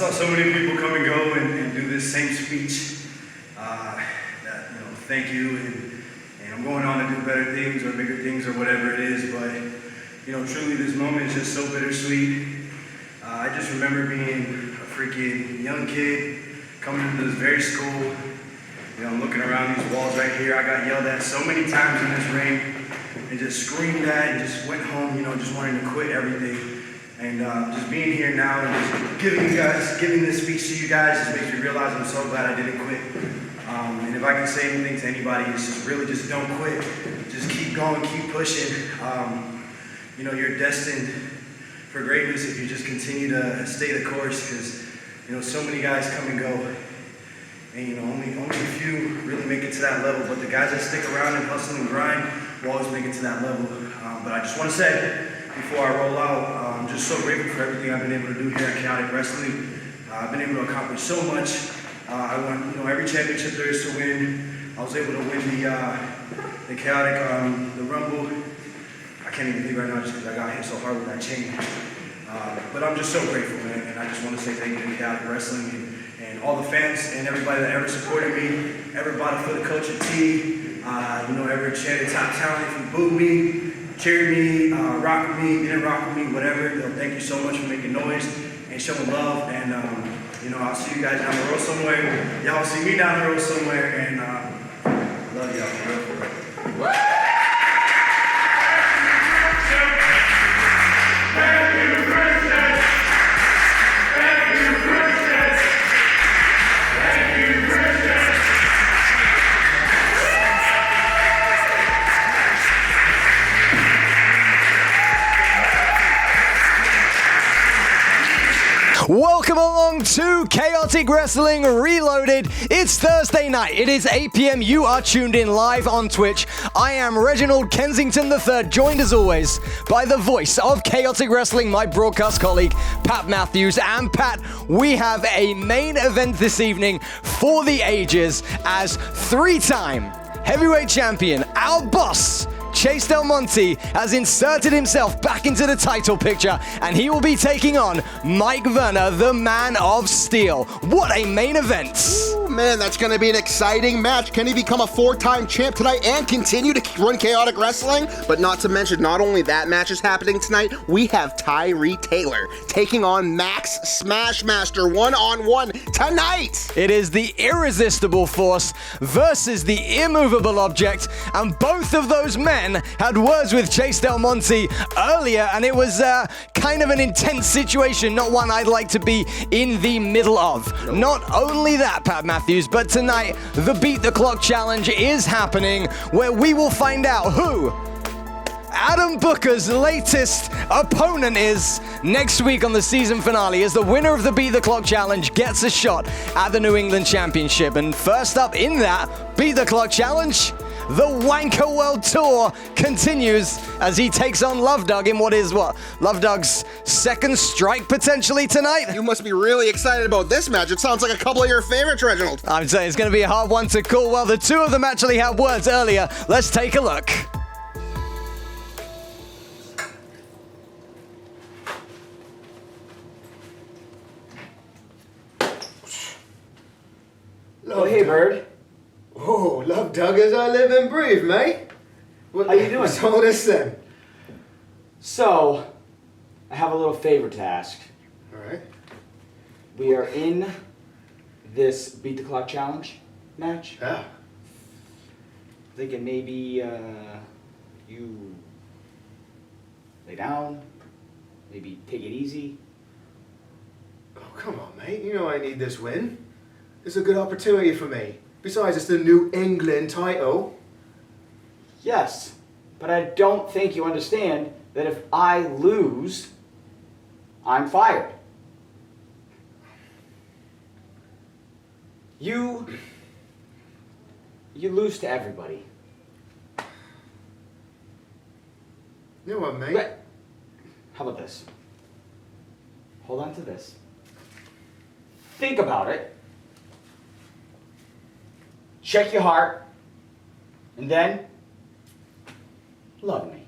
saw so many people come and go and do this same speech. Thank you, and I'm going on to do better things or bigger things or whatever it is. But truly, this moment is just so bittersweet. I just remember being a freaking young kid coming into this very school. Looking around these walls right here. I got yelled at so many times in this ring, and just screamed at, and just went home. Just wanting to quit everything. And just being here now and just giving this speech to you guys just makes me realize I'm so glad I didn't quit. And if I can say anything to anybody, it's just really just don't quit. Just keep going, keep pushing. You're destined for greatness if you just continue to stay the course, because so many guys come and go. And only a few really make it to that level. But the guys that stick around and hustle and grind will always make it to that level. But I just want to say, before I roll out, I'm just so grateful for everything I've been able to do here at Chaotic Wrestling. I've been able to accomplish so much. I won, every championship there is to win. I was able to win the Chaotic, the Rumble. I can't even think right now just because I got hit so hard with that chain. But I'm just so grateful, man. And I just want to say thank you to Chaotic Wrestling and all the fans and everybody that ever supported me, everybody for the culture T, ever chanted top talent, if you booed me, cheered me, rock with me, didn't rock with me, whatever. Thank you so much for making noise and showing love. And I'll see you guys down the road somewhere. Y'all will see me down the road somewhere. And I love y'all for real. Welcome along to Chaotic Wrestling Reloaded. It's Thursday night. It is 8 p.m. You are tuned in live on Twitch. I am Reginald Kensington III, joined as always by the voice of Chaotic Wrestling, my broadcast colleague, Pat Matthews. And Pat, we have a main event this evening for the ages as three-time heavyweight champion, our boss, Chase Del Monte, has inserted himself back into the title picture, and he will be taking on Mike Verna, the Man of Steel. What a main event! Ooh, man, that's going to be an exciting match. Can he become a four-time champ tonight and continue to run Chaotic Wrestling? But not to mention, not only that match is happening tonight, we have Tyree Taylor taking on Max Smashmaster one-on-one tonight! It is the irresistible force versus the immovable object, and both of those men had words with Chase Del Monte earlier, and it was kind of an intense situation, not one I'd like to be in the middle of. No. Not only that, Pat Matthews, but tonight, the Beat the Clock Challenge is happening, where we will find out who Adam Booker's latest opponent is next week on the season finale, as the winner of the Beat the Clock Challenge gets a shot at the New England Championship. And first up in that Beat the Clock Challenge, the Wennkar World Tour continues as he takes on Love Doug in what is Love Doug's second strike potentially tonight. You must be really excited about this match. It sounds like a couple of your favorites, Reginald. I'm saying it's going to be a hard one to call. Well, the two of them actually had words earlier. Let's take a look. Oh, hey, Bird. Oh, Love Doug as I live and breathe, mate. How you doing? What's all this then? So, I have a little favor to ask. Alright. We are in this Beat the Clock Challenge match. Yeah. Thinking maybe you lay down, maybe take it easy. Oh, come on, mate. You know I need this win. It's a good opportunity for me. Besides, it's the New England title. Yes, but I don't think you understand that if I lose, I'm fired. You lose to everybody. You know what, mate? But how about this? Hold on to this. Think about it. Check your heart. And then love me.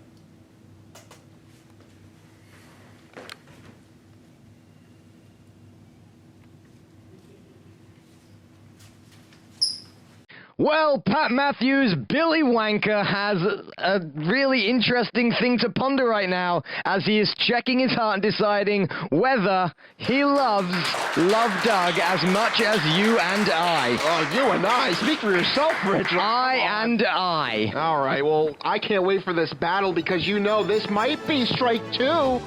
Well, Pat Matthews, Billy Wennkar has a really interesting thing to ponder right now as he is checking his heart and deciding whether he loves Love Doug as much as you and I. Oh, you and I. Speak for yourself, Richard. I and I. All right, well, I can't wait for this battle because you know this might be strike 2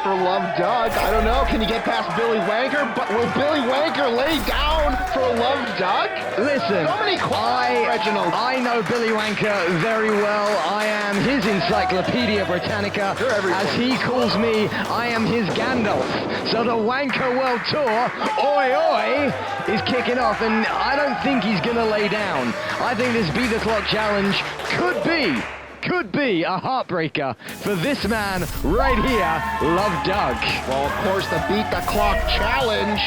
for Love Doug. I don't know. Can you get past Billy Wennkar? But will Billy Wennkar lay down for Love Doug? Listen, So many questions, Reginald. I know Billy Wennkar very well. I am his Encyclopedia Britannica. You're everyone. As he calls me, I am his Gandalf. So the Wennkar World Tour, oi oi, is kicking off, and I don't think he's going to lay down. I think this Beat the Clock challenge could be a heartbreaker for this man right here, Love Doug. Well, of course, the Beat the Clock challenge.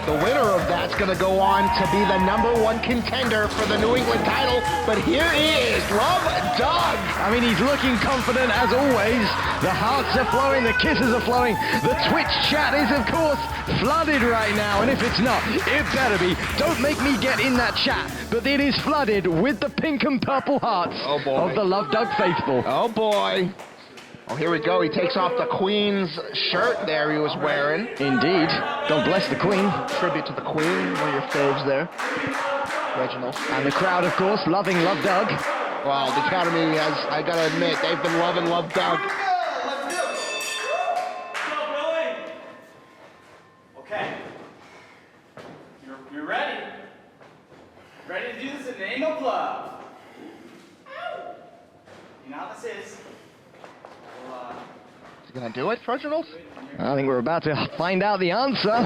The winner of that's going to go on to be the #1 contender for the New England title. But here is Love Doug. I mean, he's looking confident as always. The hearts are flowing, the kisses are flowing. The Twitch chat is, of course, flooded right now. And if it's not, it better be. Don't make me get in that chat. But it is flooded with the pink and purple hearts of the Love Doug faithful. Oh, boy. Oh, here we go. He takes off the Queen's shirt there he was wearing. Indeed. God bless the Queen. Tribute to the Queen, one of your faves there, Reginald. And the crowd, of course, loving Love Doug. Well, the Academy has, I gotta admit, they've been loving Love Doug. Okay. You're ready. Ready to do this in the name of love. You know how this is. Is he gonna do it, Reginald? I think we're about to find out the answer.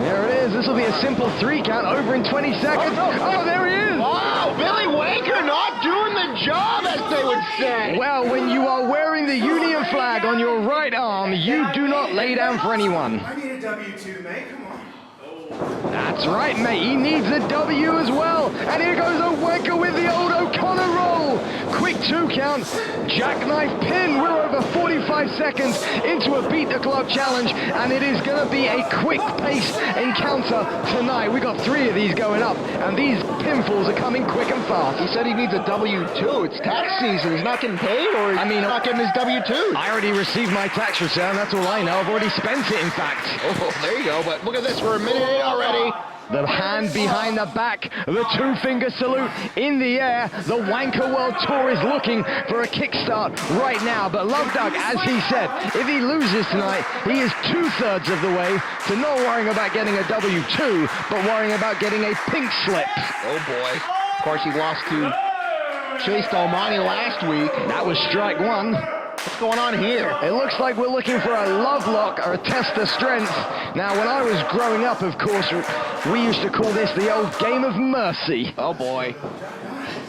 There it is. This will be a simple 3 count over in 20 seconds. Oh, there he is. Wow, Billy Wennkar not doing the job, as they would say. Well, when you are wearing the Union flag on your right arm, you do not lay down for anyone. I need a W2, mate. Come on. That's right, mate. He needs a W as well. And here goes a Wennkar with the old O'Connor roll. Quick 2 count. Jackknife pin. We're over 45 seconds into a Beat the Clock challenge. And it is going to be a quick-paced encounter tonight. We got 3 of these going up. And these pinfalls are coming quick and fast. He said he needs a W-2. It's tax season. He's not getting paid, or he's not getting his W-2. I already received my tax return. That's all I know. I've already spent it, in fact. Oh, there you go. But look at this. We're a minute in already. The hand behind the back, the 2-finger salute in the air. The Wennkar World Tour is looking for a kickstart right now. But Love Doug, as he said, if he loses tonight, he is 2/3 of the way to not worrying about getting a W2, but worrying about getting a pink slip. Oh, boy. Of course, he lost to Chase Delmonte last week. That was strike 1. What's going on here? It looks like we're looking for a love lock or a test of strength. Now, when I was growing up, of course, we used to call this the old game of mercy. Oh, boy.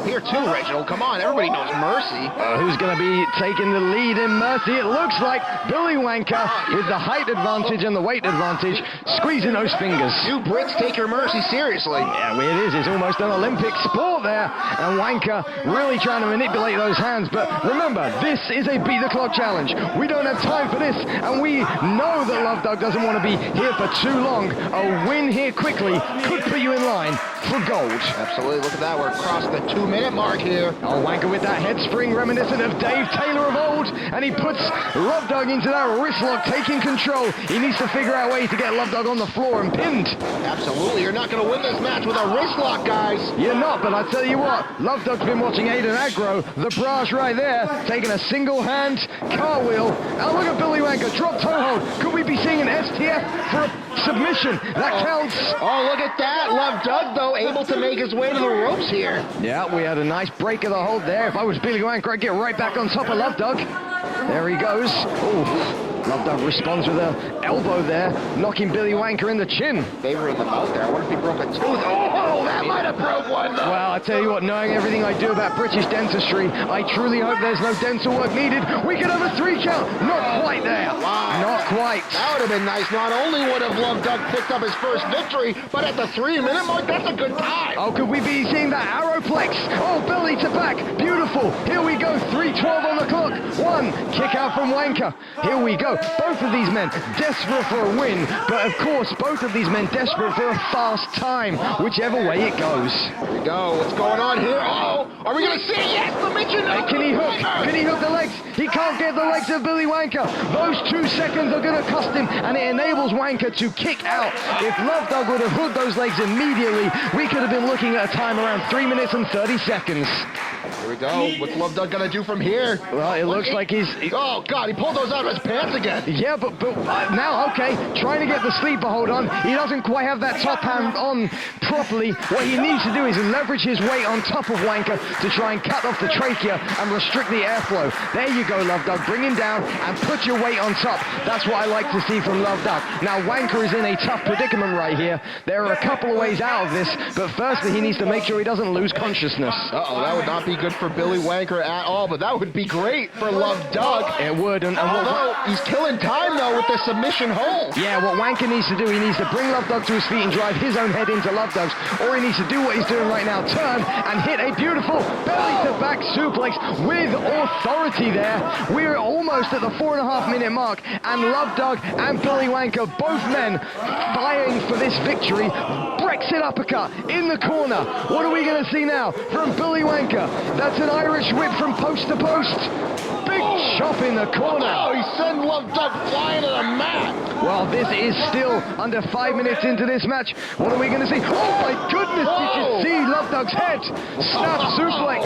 Here, too, Reginald. Come on. Everybody knows Mercy. Who's going to be taking the lead in mercy? It looks like Billy Wennkar with the height advantage and the weight advantage, squeezing those fingers. You Brits take your Mercy seriously. Yeah, well, it is. It's almost an Olympic sport there. And Wennkar really trying to manipulate those hands. But remember, this is a Beat the Clock challenge. We don't have time for this. And we know that Love Doug doesn't want to be here for too long. A win here quickly could put you in line for gold. Absolutely. Look at that. We're across the 2-minute mark here. Oh, Wennkar with that head spring reminiscent of Dave Taylor of old. And he puts Love Doug into that wrist lock, taking control. He needs to figure out ways to get Love Doug on the floor and pinned. Absolutely. You're not going to win this match with a wrist lock, guys. You're not, but I tell you what, Love Doug's been watching Aiden Aggro, the brass right there, taking a single hand cartwheel. Now look at Billy Wennkar, drop toe hold. Could we be seeing an STF for a submission? That counts. Oh, look at that. Love Doug, though, able to make his way to the ropes here. Yeah, we had a nice break of the hold there. If I was Billy Wennkar, I'd get right back on top of Love Doug. There he goes. Ooh. Love Doug responds with an elbow there, knocking Billy Wennkar in the chin. Favor in the mouth there. I wonder if he broke a tooth. Oh, that might have broke one, though. Well, I tell you what, knowing everything I do about British dentistry, I truly hope there's no dental work needed. We could have a 3 count. Not quite there. Wow. Not quite. That would have been nice. Not only would have Love Doug picked up his first victory, but at the 3-minute mark, that's a good time. Oh, could we be seeing that Arrowplex? Oh, belly to back. Beautiful. Here we go. 3:12 on the clock. 1 kick out from Wennkar. Here we go. Both of these men desperate for a win, but of course, both of these men desperate for a fast time, whichever way it goes. Here we go. what's going on here? Oh, are we gonna see? Yes, submission. Can he hook? Can he hook the legs? He can't get the legs of Billy Wennkar. Those 2 seconds are going to cost him, and it enables Wennkar to kick out. If Love Dog would have hooked those legs immediately, we could have been looking at a time around 3 minutes and 30 seconds. Here we go. What's Love Dog gonna do from here? Well, it looks like he's... Oh, God, he pulled those out of his pants again. Yeah, but now, okay, trying to get the sleeper hold on. He doesn't quite have that top hand on properly. What he needs to do is leverage his weight on top of Wennkar to try and cut off the trachea and restrict the airflow. There you go, Love Dog. Bring him down and put your weight on top. That's what I like to see from Love Dog. Now, Wennkar is in a tough predicament right here. There are a couple of ways out of this, but firstly, he needs to make sure he doesn't lose consciousness. Uh-oh, that would not be good for Billy Wennkar at all, but that would be great for Love Dog. It would, and Although, he's killing time, though, with the submission hold. yeah, what Wennkar needs to do, he needs to bring Love Dog to his feet and drive his own head into Love Dog's, or he needs to do what he's doing right now, turn and hit a beautiful belly-to-back suplex with authority there. We're almost at the 4.5-minute mark, and Love Dog and Billy Wennkar, both men vying for this victory. Brexit uppercut in the corner. What are we going to see now from Billy Wennkar? That's an Irish whip from post to post. Big chop in the corner. Oh, he sent Love Dog flying to the mat. Well, this is still under 5 minutes into this match. What are we going to see? Oh my goodness, did you see Love Dog's head? Snap suplex.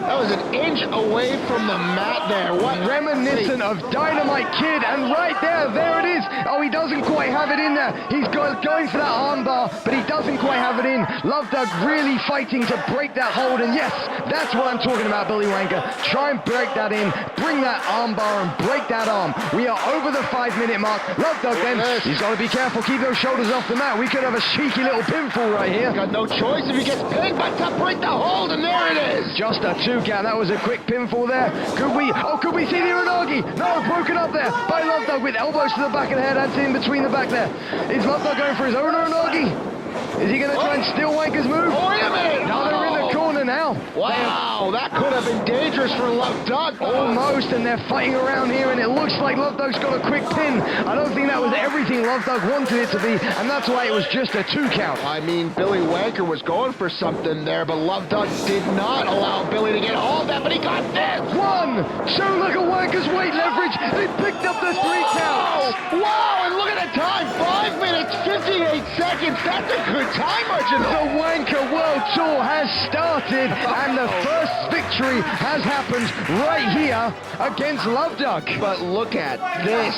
That was an inch away from the mat there. What? Reminiscent of Dynamite Kid, and right there it is. Oh, he doesn't quite have it in there. He's going for that armbar, but he doesn't quite have it in. Love Dog really fighting to break that hold, and yes, that's what I'm talking about, Billy Wennkar. Try and break that in, bring that armbar and break that arm. We are over the 5-minute mark. Love Dog then, he's got to be careful, keep those shoulders off the mat. We could have a cheeky little pinfall right here. Got no choice if he gets pinned, but to break the hold, and there it is. Just a 2 count. That was a quick pinfall there. Could we see the Uranagi? No, broken up there by Love Dog with elbows to the back of the head and in between the back there. Is Love Dog going for his own Uranagi? Is he going to try and steal Wenkar's move? Oh, wait a minute. No, they're in the corner now. Wow, that could have been dangerous for Love Dog. Almost, and they're fighting around here, and it looks like Love Dog's got a quick pin. I don't think that was everything Love Dog wanted it to be, and that's why it was just a 2 count. I mean, Billy Wennkar was going for something there, but Love Dog did not allow Billy to get all of that, but he got this. 1, 2, look at Wenkar's weight leverage. He picked up the 3 counts. Wow, and look at the time, 5 minutes, 58 seconds. That's a good time, Reginald. The Wennkar World Tour has started, and the first victory has happened right here against Love Dog. But look at this.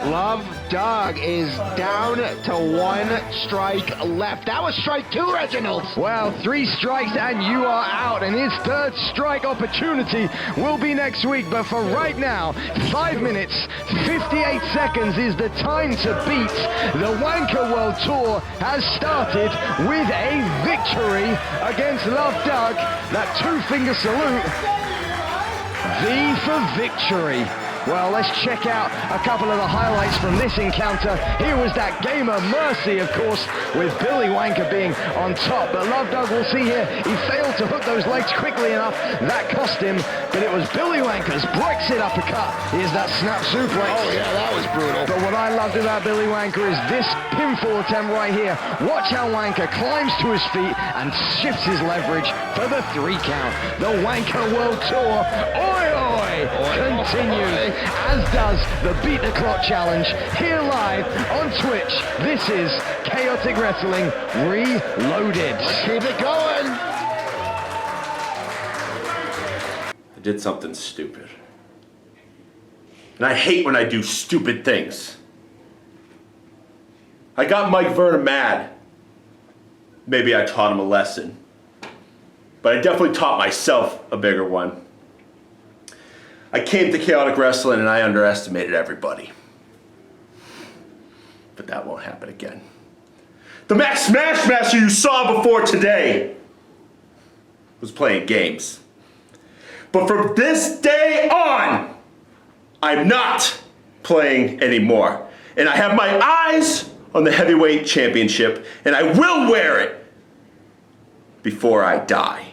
Love Dog is down to 1 strike left. That was strike 2, Reginald. Well, 3 strikes and you are out, and his 3rd strike opportunity will be next week. But for right now, 5 minutes, 58 seconds is the time to beat. The Wennkar World Tour has started with a victory against Love Dog. That 2-finger salute. V for victory. Well, let's check out a couple of the highlights from this encounter. Here was that game of mercy, of course, with Billy Wennkar being on top. But Love Dog, we'll see here, he failed to hook those legs quickly enough. That cost him, but it was Billy Wenkar's Brexit uppercut. Here's that snap suplex. Oh, yeah, that was brutal. But what I loved about Billy Wennkar is this pinfall attempt right here. Watch how Wennkar climbs to his feet and shifts his leverage for the 3 count. The Wennkar World Tour, oi, oi, continues. As does the Beat the Clock Challenge here live on Twitch. This is Chaotic Wrestling Reloaded. Let's keep it going. I did something stupid. And I hate when I do stupid things. I got Mike Verna mad. Maybe I taught him a lesson. But I definitely taught myself a bigger one. I came to Chaotic Wrestling and I underestimated everybody. But that won't happen again. The Smashmaster you saw before today was playing games. But from this day on, I'm not playing anymore. And I have my eyes on the heavyweight championship, and I will wear it before I die.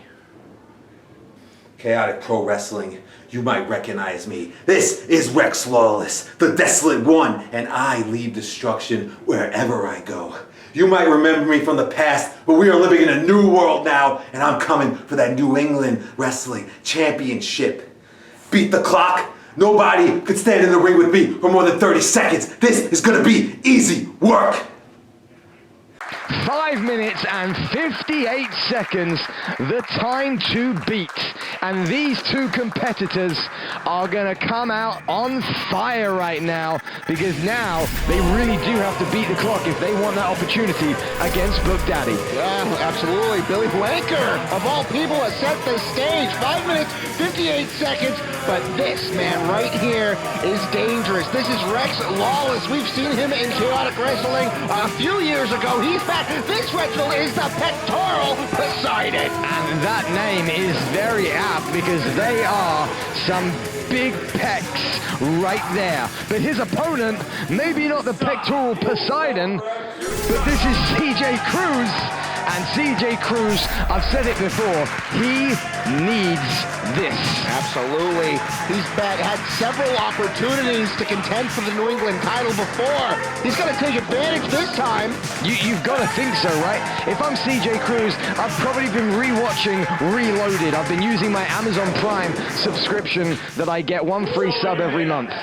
Chaotic Pro Wrestling, you might recognize me. This is Rex Lawless, the Desolate One, and I lead destruction wherever I go. You might remember me from the past, but we are living in a new world now, and I'm coming for that New England Wrestling Championship. Beat the clock. Nobody could stand in the ring with me for more than 30 seconds. This is gonna be easy work. 5 minutes and 58 seconds, the time to beat. And these two competitors are gonna come out on fire right now, because now they really do have to beat the clock if they want that opportunity against Book Daddy. Yeah, absolutely. Billy Wennkar, of all people, has set the stage. 5 minutes, 58 seconds. But this man right here is dangerous. This is Rex Lawless. We've seen him in chaotic wrestling a few years ago. He's back. This wrestler is the pectoral Poseidon. And that name is very apt, because they are some big pecs right there. But his opponent, maybe not the pectoral Poseidon, but this is CJ Cruz. And CJ Cruz, I've said it before, he needs this. Absolutely. He's had several opportunities to contend for the New England title before. He's going to take advantage this time. You've got to think so, right? If I'm CJ Cruz, I've probably been rewatching Reloaded. I've been using my Amazon Prime subscription that I get 1 free sub every month.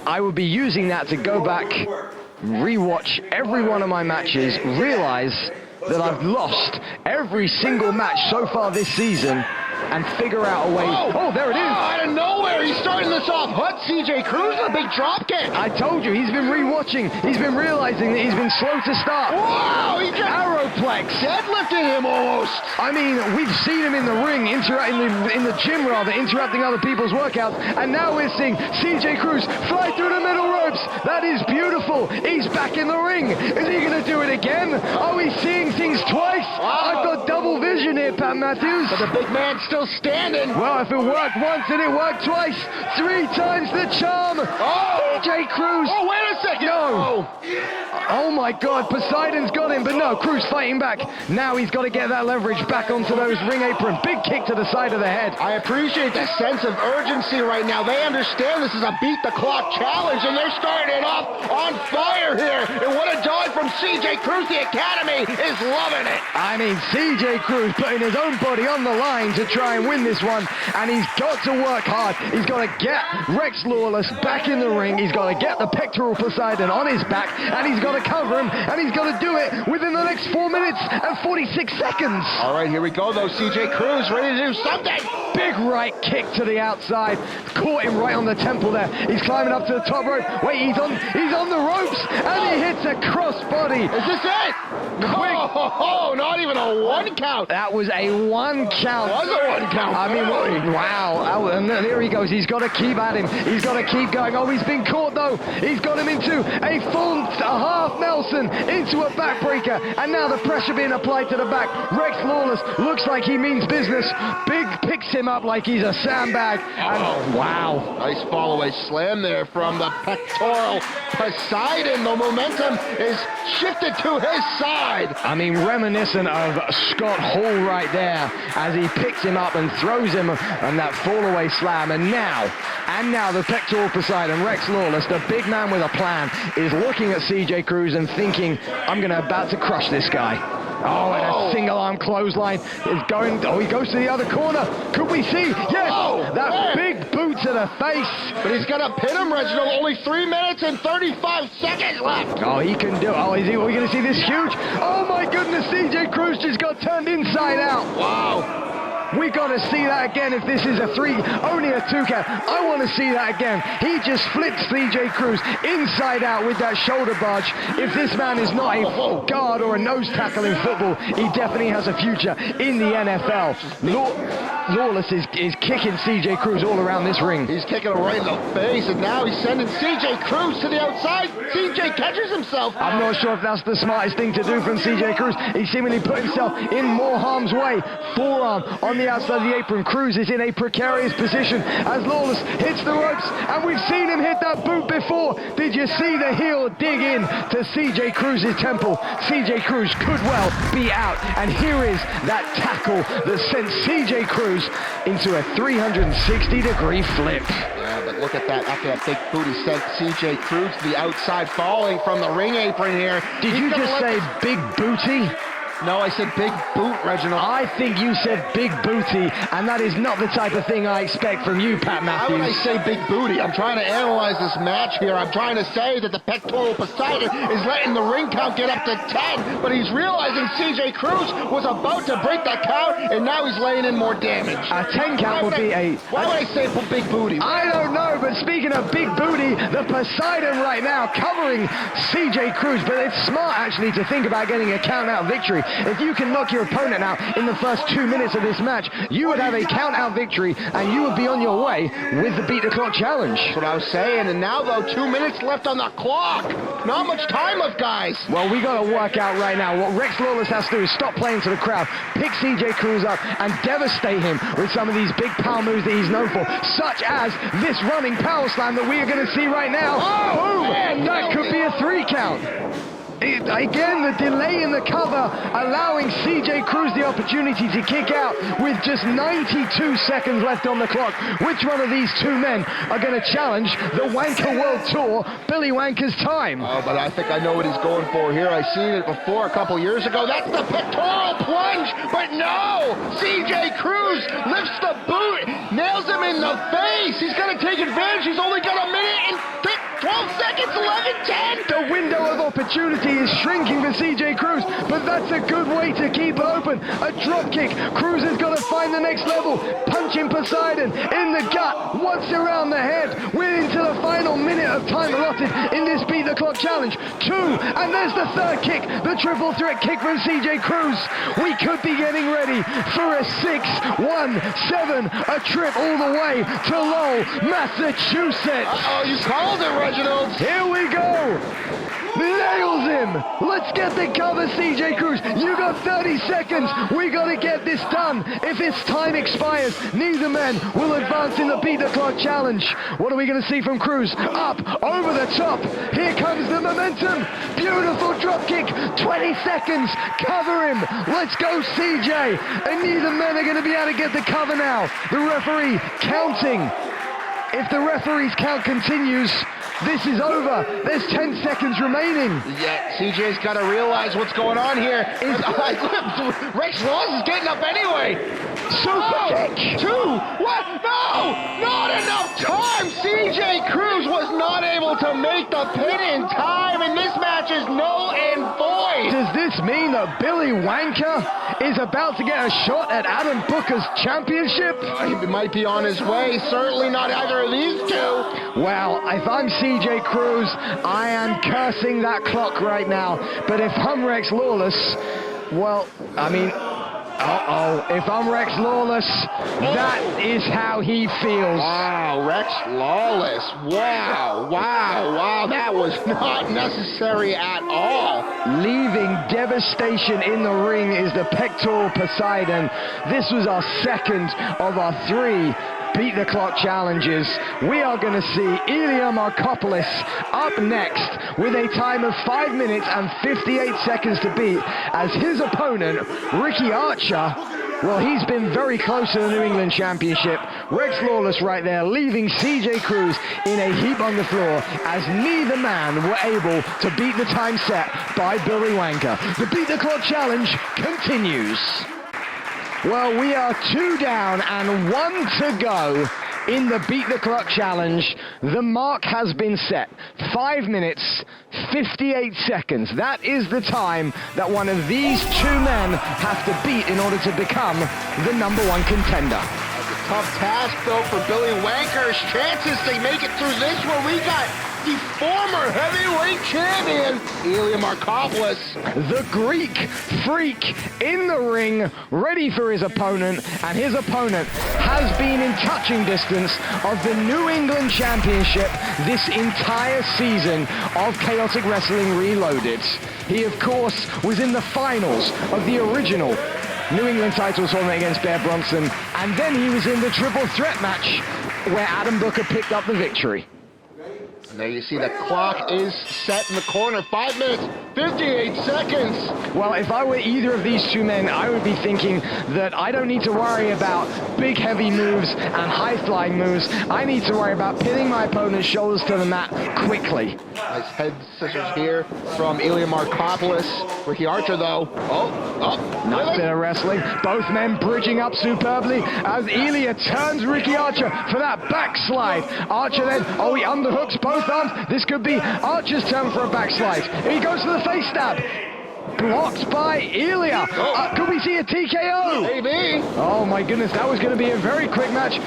I would be using that to go back, rewatch every one of my matches, realize that I've lost every single match so far this season, and figure out a way. Oh, there it is. Out of nowhere, he's starting this off. Hut CJ Cruz, a big drop kick. I told you, he's been rewatching. He's been realizing that he's been slow to start. Wow, he just Arrowplex. deadlifted him almost. I mean, we've seen him in the ring, in the gym rather, interrupting other people's workouts, and now we're seeing CJ Cruz fly through the middle ropes. That is beautiful. He's back in the ring. Is he going to do it again? Are we seeing things twice? I've got double vision here, Pat Matthews. But the big man's still standing. Well, if it worked once and it worked twice, 3 times the charm. CJ Cruz. Oh, wait a second. No. Oh my God, Poseidon's got him, but no, Cruz fighting back. Now he's got to get that leverage back onto those ring apron. Big kick to the side of the head. I appreciate the sense of urgency right now. They understand this is a beat the clock challenge, and they're starting it off on fire here. And what a dive from CJ Cruz. The Academy is loving it. I mean, CJ Cruz putting his own body on the line to try and win this one, and he's got to work hard. He's got to get Rex Lawless back in the ring. He's got to get the pectoral Poseidon on his back, and he's got to cover him, and he's got to do it within the next 4 minutes and 46 seconds. All right, here we go, though. CJ Cruz ready to do something. Big right kick to the outside. Caught him right on the temple there. He's climbing up to the top rope. Wait, he's on the ropes, and he hits a crossbody. Is this it? Oh, not even a 1 count. That was a 1 count. Was a 1 count. I mean, wow. And there he goes. He's got to keep at him. He's got to keep going. Oh, he's been caught, though. He's got him into a half Nelson, into a backbreaker. And now the pressure being applied to the back. Rex Lawless looks like he means business. Big picks him up like he's a sandbag. And wow. Nice follow-away slam there from the pectoral Poseidon. The momentum is shifted to his side. I mean, reminiscent of Scott Hall right there, as he picks him up and throws him on that fall-away slam. And now the pectoral Poseidon, Rex Lawless, the big man with a plan, is looking at CJ Cruz and thinking, I'm about to crush this guy. Oh, and a single-arm clothesline is going. Oh, he goes to the other corner. Could we see? Yes, that big boot to the face. But he's going to pin him, Reginald. Only 3 minutes and 35 seconds left. Oh, he can do it. Oh, are we going to see this huge? Oh, my goodness, CJ Cruz just got turned inside out. Wow. We got to see that again if this is only a 2 count. I want to see that again. He just flipped CJ Cruz inside out with that shoulder barge. If this man is not a guard or a nose tackle in football, he definitely has a future in the NFL. Lawless is kicking CJ Cruz all around this ring. He's kicking him right in the face, and now he's sending CJ Cruz to the outside. CJ catches himself. I'm not sure if that's the smartest thing to do from CJ Cruz. He seemingly put himself in more harm's way. Forearm on the outside of the apron. Cruz is in a precarious position as Lawless hits the ropes, and we've seen him hit that boot before. Did you see the heel dig in to CJ Cruz's temple? CJ Cruz could well be out, and here is that tackle that sent CJ Cruz into a 360-degree flip. Yeah, the Look at that, after that big boot, he sent CJ Cruz to the outside, falling from the ring apron here. Did you just say big booty? No, I said big boot, Reginald. I think you said big booty, and that is not the type of thing I expect from you, Pat Why would I Matthews. say big booty? I'm trying to analyze this match here. I'm trying to say that the pectoral Poseidon is letting the ring count get up to 10, but he's realizing CJ Cruz was about to break that count, and now he's laying in more damage. A 10 count would be a... Why would I say big booty? I don't know, but speaking of big booty, the Poseidon right now covering CJ Cruz, but it's smart actually to think about getting a count-out victory. If you can knock your opponent out in the first 2 minutes of this match, you would have a count-out victory, and you would be on your way with the Beat the Clock challenge. That's what I was saying, and now though, 2 minutes left on the clock. Not much time left, guys. Well, we got to work out right now. What Rex Lawless has to do is stop playing to the crowd, pick CJ Cruz up, and devastate him with some of these big power moves that he's known for, such as this running power slam that we are going to see right now. Oh, man, that could be a 3 count. Again, the delay in the cover, allowing CJ Cruz the opportunity to kick out with just 92 seconds left on the clock. Which one of these two men are going to challenge the Wennkar World Tour, Billy Wanker's time? Oh, but I think I know what he's going for here. I've seen it before a couple years ago. That's the pectoral plunge, but no! CJ Cruz lifts the boot, nails him in the face. He's going to take advantage. He's only got a minute and 12 seconds, 11, 10. The window of opportunity is shrinking for CJ Cruz, but that's a good way to keep it open. A drop kick. Cruz has got to find the next level. Punching Poseidon in the gut, once around the head. We're into the final minute of time allotted in this Beat the Clock challenge. 2, and there's the third kick, the triple threat kick from CJ Cruz. We could be getting ready for a 6-1-7, a trip all the way to Lowell, Massachusetts. Oh, you called it, Reginald. Here we go. Nails him! Let's get the cover, CJ Cruz. You got 30 seconds. We got to get this done. If this time expires, neither man will advance in the Beat the Clock challenge. What are we going to see from Cruz? Up, over the top. Here comes the momentum. Beautiful drop kick. 20 seconds. Cover him. Let's go, CJ. And neither men are going to be able to get the cover now. The referee counting. If the referee's count continues, this is over. There's 10 seconds remaining. Yeah, CJ's got to realize what's going on here. Rex Lawless is getting up anyway. Super kick. 2. What? No! Not enough time! CJ Cruz was not able to make the pin in time, and this match is null and void. Does this mean that Billy Wanker is about to get a shot at Adam Booker's championship? He might be on his way. Certainly not either of these two. Well, if I'm CJ Cruz, I am cursing that clock right now. But if I'm Rex Lawless, well, I mean, if I'm Rex Lawless, that is how he feels. Wow, Rex Lawless. Wow. That was not necessary at all. Leaving devastation in the ring is the pectoral Poseidon. This was our second of our 3 Beat the Clock challenges. We are going to see Elia Markopoulos up next with a time of 5 minutes and 58 seconds to beat, as his opponent, Ricky Archer, well, he's been very close to the New England Championship. Rex Lawless right there, leaving CJ Cruz in a heap on the floor, as neither man were able to beat the time set by Billy Wanker. The Beat the Clock challenge continues. Well, we are 2 down and 1 to go in the Beat the Clock challenge. The mark has been set. 5 minutes, 58 seconds. That is the time that one of these 2 men have to beat in order to become the #1 contender. Tough task, though, for Billy Wanker's chances to make it through this one. We got the former heavyweight champion, Elia Markopoulos. The Greek freak in the ring, ready for his opponent, and his opponent has been in touching distance of the New England Championship this entire season of Chaotic Wrestling Reloaded. He, of course, was in the finals of the original New England title tournament against Bear Bronson, and then he was in the triple threat match where Adam Booker picked up the victory. There you see the clock is set in the corner. 5 minutes, 58 seconds. Well, if I were either of these two men, I would be thinking that I don't need to worry about big, heavy moves and high-flying moves. I need to worry about pinning my opponent's shoulders to the mat quickly. Nice head scissors here from Elia Markopoulos. Ricky Archer, though. Nice bit of wrestling. Both men bridging up superbly as Elia turns Ricky Archer for that backslide. Archer then, he underhooks both arms. This could be Archer's turn for a backslide. He goes for the face stab. Blocked by Elia. Could we see a TKO? Maybe. Oh my goodness, that was going to be a very quick match.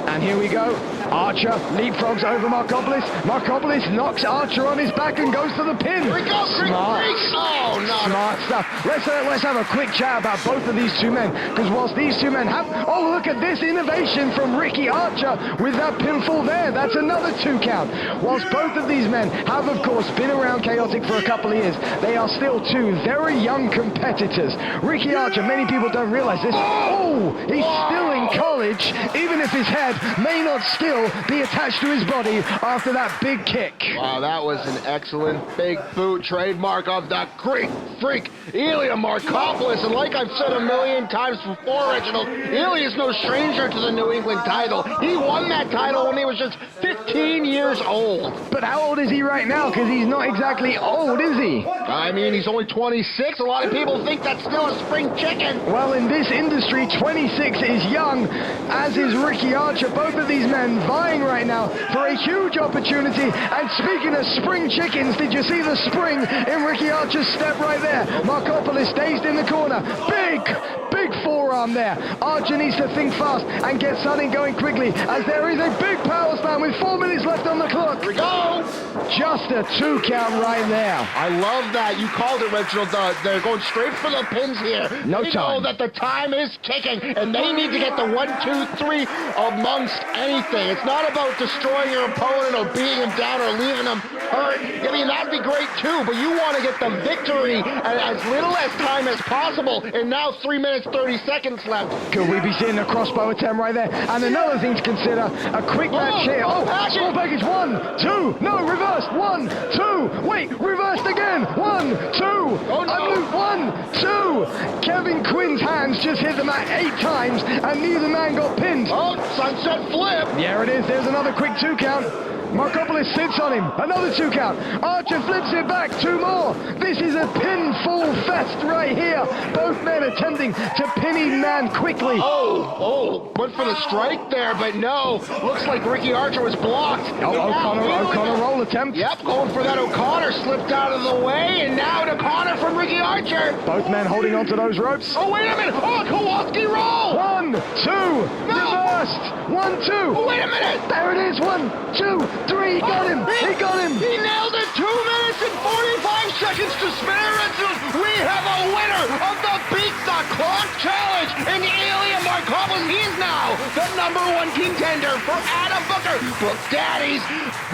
And here we go. Archer leapfrogs over Markopoulos. Markopoulos knocks Archer on his back and goes to the pin. Here we go. Smart. Oh, no. Smart stuff. Let's have a quick chat about both of these two men. Because whilst these two men have... Oh, look at this innovation from Ricky Archer with that pinfall there. That's another 2 count. Whilst both of these men have, of course, been around Chaotic for a couple of years, they are still two very young competitors. Ricky Archer, many people don't realize this. Oh, he's still in college, even if his head may not still be attached to his body after that big kick. Wow, that was an excellent big boot trademark of the Greek freak, Elia Markopoulos. And like I've said a million times before, Reginald, Elia is no stranger to the New England title. He won that title when he was just 15 years old. But how old is he right now? Because he's not exactly old, is he? I mean, he's only 26. A lot of people think that's still a spring chicken. Well, in this industry, 26 is young, as is Ricky Archer. Both of these men vying right now for a huge opportunity. And speaking of spring chickens, did you see the spring in Ricky Archer's step right there? Markopoulos dazed in the corner. Big forearm there. Archer needs to think fast and get something going quickly, as there is a big power slam with 4 minutes left on the clock. Here we go. Just a 2 count right there. I love that. You called it, Reginald. They're going straight for the pins here. No they time. know that the time is ticking, and they need to get the 1, 2, 3 amongst anything. It's not about destroying your opponent or beating him down or leaving him hurt. I mean, that'd be great too, but you want to get the victory at as little as time as possible. And now 3 minutes, 30 seconds left. Could we be seeing a crossbow attempt right there? And another thing to consider, a quick match here. Small package, 1, 2, no, reversed, 1, 2, wait, reversed again, 1, 2, unloop, 1, 2. Kevin Quinn's hands just hit the mat 8 times, and neither man got pinned. Oh, sunset flip. There it is, there's another quick 2 count. Markopoulos sits on him, another 2 count. Archer flips it back, 2 more. This is a pinfall fest right here. Both men attempting to pin each man quickly. Went for the strike there, but no. Looks like Ricky Archer was blocked. O'Connor roll attempt. Yep, going for that O'Connor, slipped out of the way, and now an O'Connor from Ricky Archer. Both men holding onto those ropes. Oh, wait a minute. Oh, Kowalski roll. 1, 2, reversed. 1, 2. Oh, wait a minute. There it is, 1, 2, 3. He got him. He got him. He nailed it. 2 minutes and 45 seconds to spare. We have a winner of the Beat the Clock Challenge, and Elia Markopoulos. He is now the #1 contender for Adam Booker, Book Daddy's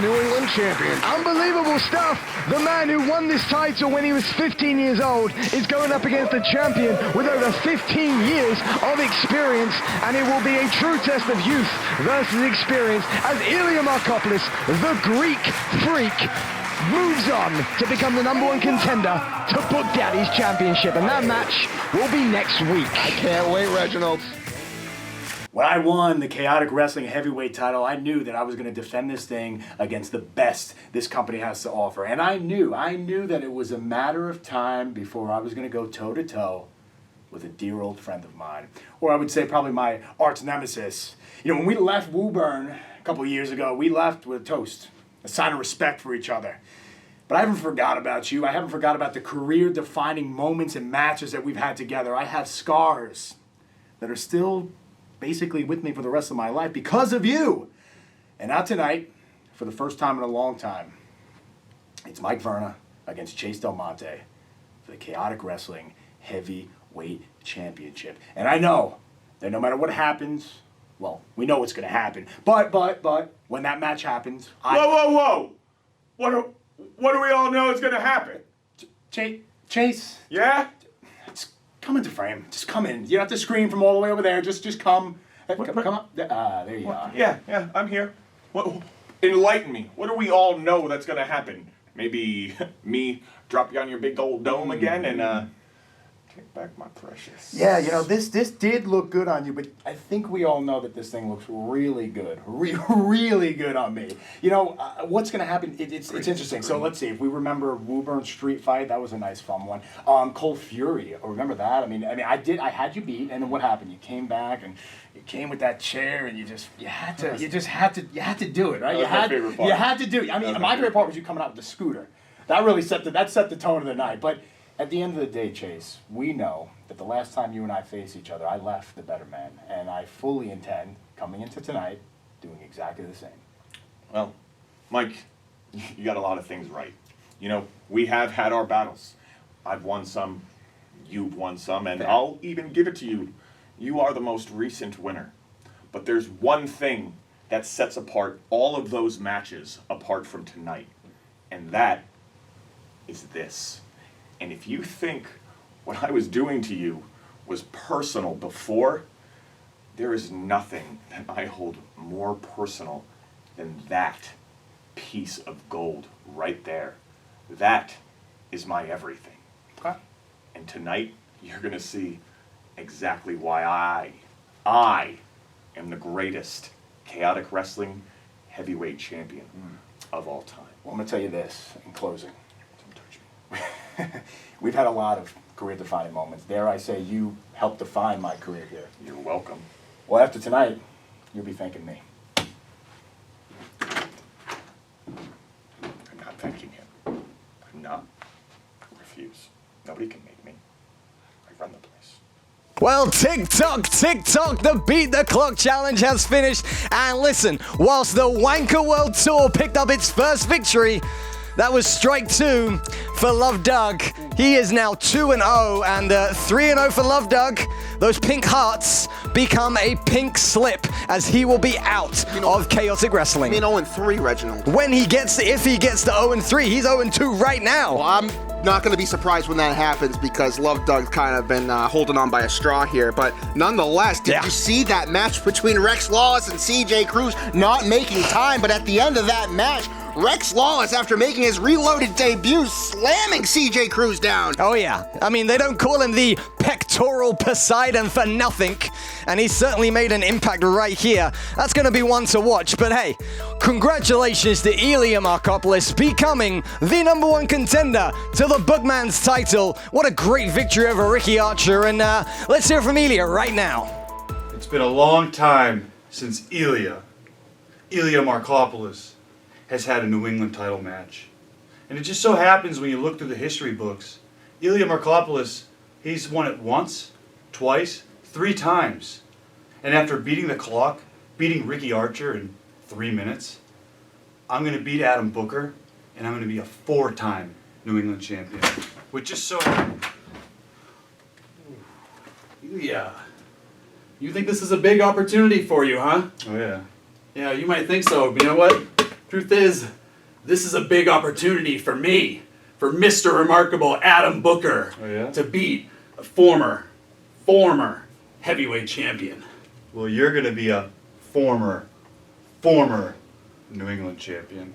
New England champion. Unbelievable stuff. The man who won this title when he was 15 years old is going up against a champion with over 15 years of experience, and it will be a true test of youth versus experience as Elia Markopoulos, the Greek freak, moves on to become the #1 contender to Book Daddy's championship, and that match will be next week. I can't wait, Reginald. When I won the Chaotic Wrestling Heavyweight title, I knew that I was going to defend this thing against the best this company has to offer. And I knew that it was a matter of time before I was going to go toe-to-toe with a dear old friend of mine. Or I would say probably my arch nemesis. You know, when we left Woburn a couple of years ago, we left with a toast, a sign of respect for each other. But I haven't forgot about you. I haven't forgot about the career-defining moments and matches that we've had together. I have scars that are still basically with me for the rest of my life because of you. And now tonight, for the first time in a long time, it's Mike Verna against Chase Del Monte for the Chaotic Wrestling Heavyweight Championship. And I know that no matter what happens, well, we know what's going to happen. But when that match happens, Whoa! What do we all know is going to happen? Chase. Yeah? Come into frame. Just come in. You don't have to scream from all the way over there. Just come. Come up. There you are. Yeah, I'm here. Enlighten me. What do we all know that's going to happen? Maybe me drop you on your big old dome again and take back my precious. Yeah, you know, this did look good on you, but I think we all know that this thing looks really good. Really good on me. You know, what's going to happen, it's interesting. So let's see, if we remember Woburn Street Fight, that was a nice fun one. Cold Fury, remember that? I mean, I had you beat, and then what happened? You came back, and you came with that chair, and you had to do it, right? That was my favorite part. You had to do it. I mean, my favorite part was you coming out with the scooter. That really set the tone of the night, but at the end of the day, Chase, we know that the last time you and I faced each other, I left the better man, and I fully intend, coming into tonight, doing exactly the same. Well, Mike, you got a lot of things right. You know, we have had our battles. I've won some, you've won some, and I'll even give it to you. You are the most recent winner. But there's one thing that sets apart all of those matches apart from tonight, and that is this. And if you think what I was doing to you was personal before, there is nothing that I hold more personal than that piece of gold right there. That is my everything. Okay. And tonight, you're going to see exactly why I am the greatest chaotic wrestling heavyweight champion of all time. Well, I'm going to tell you this in closing. Don't touch me. We've had a lot of career-defining moments. Dare I say, you helped define my career here. You're welcome. Well, after tonight, you'll be thanking me. I'm not thanking him. I'm not. I refuse. Nobody can make me. I run the place. Well, tick-tock, the Beat the Clock Challenge has finished. And listen, whilst the Wennkar World Tour picked up its first victory, that was strike 2 for Love Doug. He is now 2-0 and 3-0 for Love Doug. Those pink hearts become a pink slip as he will be out of chaotic wrestling. I mean 0-3, Reginald. If he gets to 0-3, he's 0-2 right now. Well, I'm not going to be surprised when that happens because Love Doug's kind of been holding on by a straw here. But nonetheless, did you see that match between Rex Lawless and CJ Cruz not making time? But at the end of that match, Rex Lawless, after making his reloaded debut, slamming CJ Cruz down. Oh yeah, I mean, they don't call him the pectoral Poseidon for nothing, and he certainly made an impact right here. That's going to be one to watch, but hey, congratulations to Elia Markopoulos becoming the #1 contender to the Bookman's title. What a great victory over Ricky Archer, and let's hear from Elia right now. It's been a long time since Elia Markopoulos has had a New England title match. And it just so happens when you look through the history books, Elia Markopoulos, he's won it once, twice, 3 times. And after beating the clock, beating Ricky Archer in 3 minutes, I'm going to beat Adam Booker, and I'm going to be a 4-time New England champion. Which just so... Elia, you think this is a big opportunity for you, huh? Oh yeah. Yeah, you might think so, but you know what? Truth is, this is a big opportunity for me, for Mr. Remarkable Adam Booker, to beat a former heavyweight champion. Well, you're going to be a former New England champion.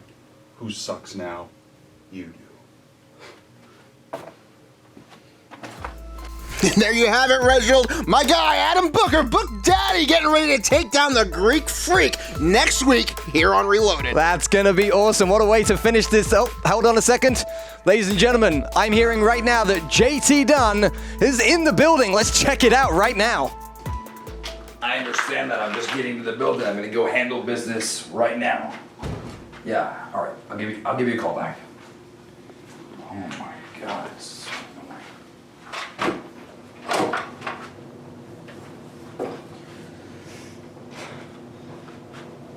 Who sucks now? You do. There you have it, Reginald. My guy, Adam Booker, Book Daddy, getting ready to take down the Greek Freak next week here on Reloaded. That's going to be awesome. What a way to finish this. Oh, hold on a second. Ladies and gentlemen, I'm hearing right now that JT Dunn is in the building. Let's check it out right now. I understand that. I'm just getting to the building. I'm going to go handle business right now. Yeah, all right. I'll give you a call back. Oh my God.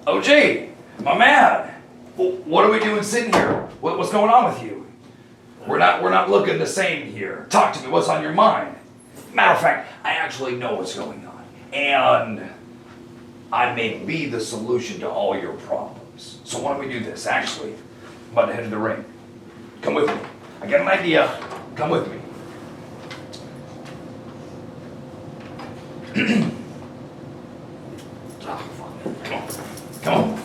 OG, my man, what are we doing sitting here? What's going on with you? We're not looking the same here. Talk to me. What's on your mind? Matter of fact, I actually know what's going on, and I may be the solution to all your problems. So why don't we do this? Actually, I'm about to head to the ring. Come with me. I got an idea. Come with me. Come on.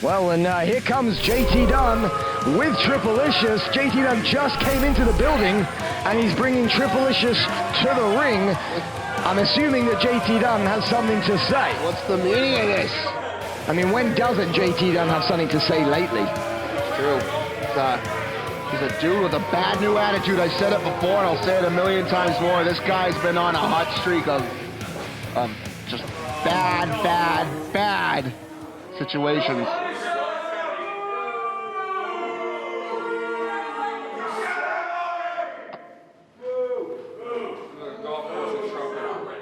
Well, and here comes JT Dunn with Triplicious. JT Dunn just came into the building, and he's bringing Triplicious to the ring. I'm assuming that JT Dunn has something to say. What's the meaning of this? I mean, when doesn't JT Dunn have something to say lately? It's true. He's a dude with a bad new attitude. I said it before, and I'll say it a million times more. This guy's been on a hot streak of just bad situations.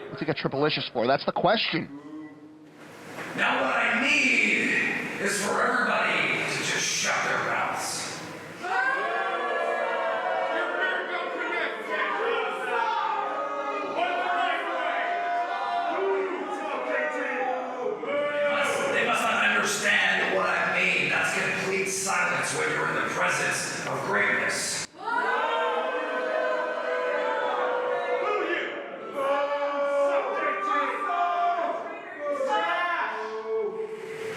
What's he got Triplicious for? That's the question. Now what I need is for everybody to just shut their mouths. They must not understand what I mean. That's complete silence when you're in the presence of greatness.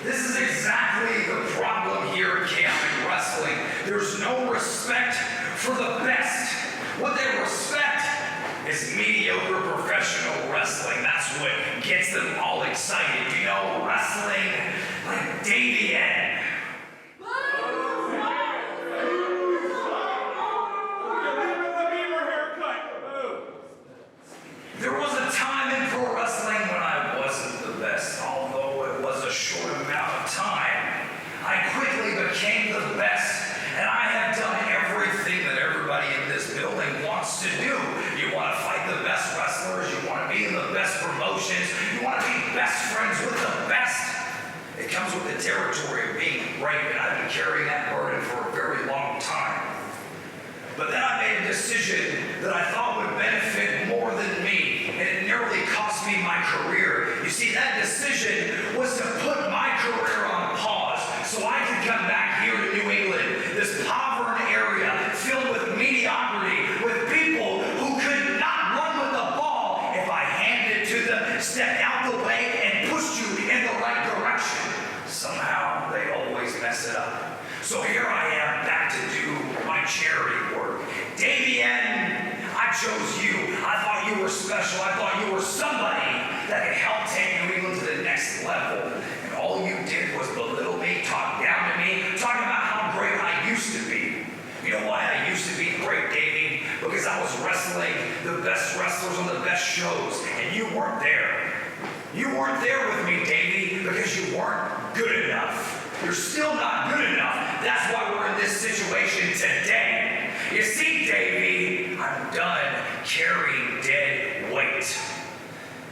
This is exactly the problem here in chaotic wrestling. There's no respect for the best. What they respect is mediocre professional wrestling. That's what gets them all excited. You know, wrestling like Davey N. There was a time in pro wrestling when I wasn't the best, although it was a short amount of time. I quickly became the best, and I have done everything that everybody in this building wants to do. You want to fight the best wrestlers, you want to be in the best promotions, you want to be best friends with the best. It comes with the territory of being great, and I've been carrying that burden for a very long time. But then I made a decision that I thought would benefit more than me, and it nearly cost me my career. You see, that decision was to put my career on pause so I could come back here to New England, this impoverished area filled with mediocrity, with people who could not run with the ball if I handed it to them, stepped out the way, and pushed you in the right direction. Somehow, they always mess it up. So here I am back to do my charity work. Davey N, I chose you. I thought you were special. I thought you were somebody that could help take New England to the next level. And all you did was belittle me, talk down to me, talking about how great I used to be. You know why I used to be great, Davey? Because I was wrestling the best wrestlers on the best shows, and you weren't there. You weren't there with me, Davey, because you weren't good enough. You're still not good enough. That's why we're in this situation today. You see, Davey, I'm done carrying dead weight.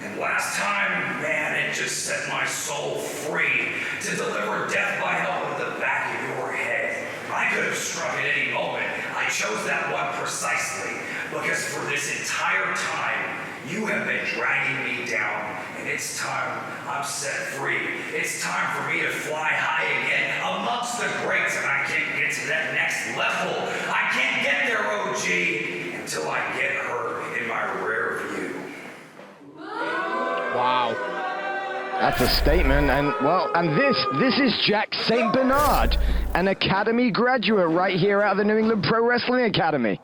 And last time, man, it just set my soul free to deliver death by help with the back of your head. I could have struck at any moment. I chose that one precisely because for this entire time, you have been dragging me down, and it's time I'm set free. It's time for me to fly high again amongst the greats, and I can't get to that next level. I can't get there, OG, until I get her in my rear view. Wow. That's a statement, and this is Jack St. Bernard, an Academy graduate right here out of the New England Pro Wrestling Academy.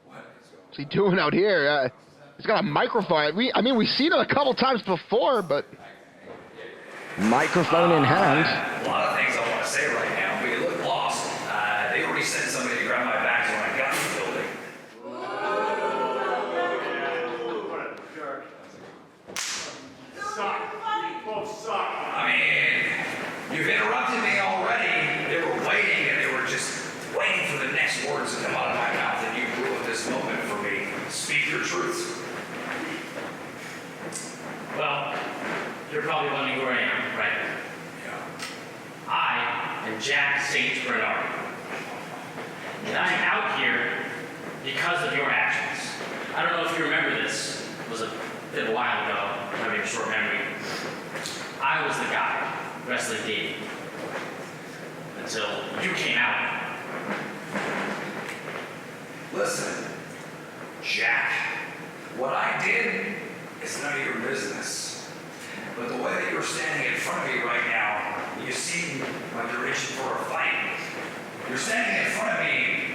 What's he doing out here? He's got a microphone. We've seen him a couple times before, but... Microphone in hand. A lot of things I want to say right now, but you look lost. They already sent somebody to grab my bags when I got to the building. I mean, you've interrupted me already. They were waiting, and they were just waiting for the next words to come out of my mouth, and you ruined this moment for me. Speak your truth. Well, you're probably wondering who I am, right? Yeah. I am Jack St. Bernard. And I'm out here because of your actions. I don't know if you remember this. It was a bit of a while ago. Having a short memory. I was the guy wrestling Davey. Until you came out. Listen, Jack, what I did is none of your business. But the way that you're standing in front of me right now, you seem like you're itching for a fight. You're standing in front of me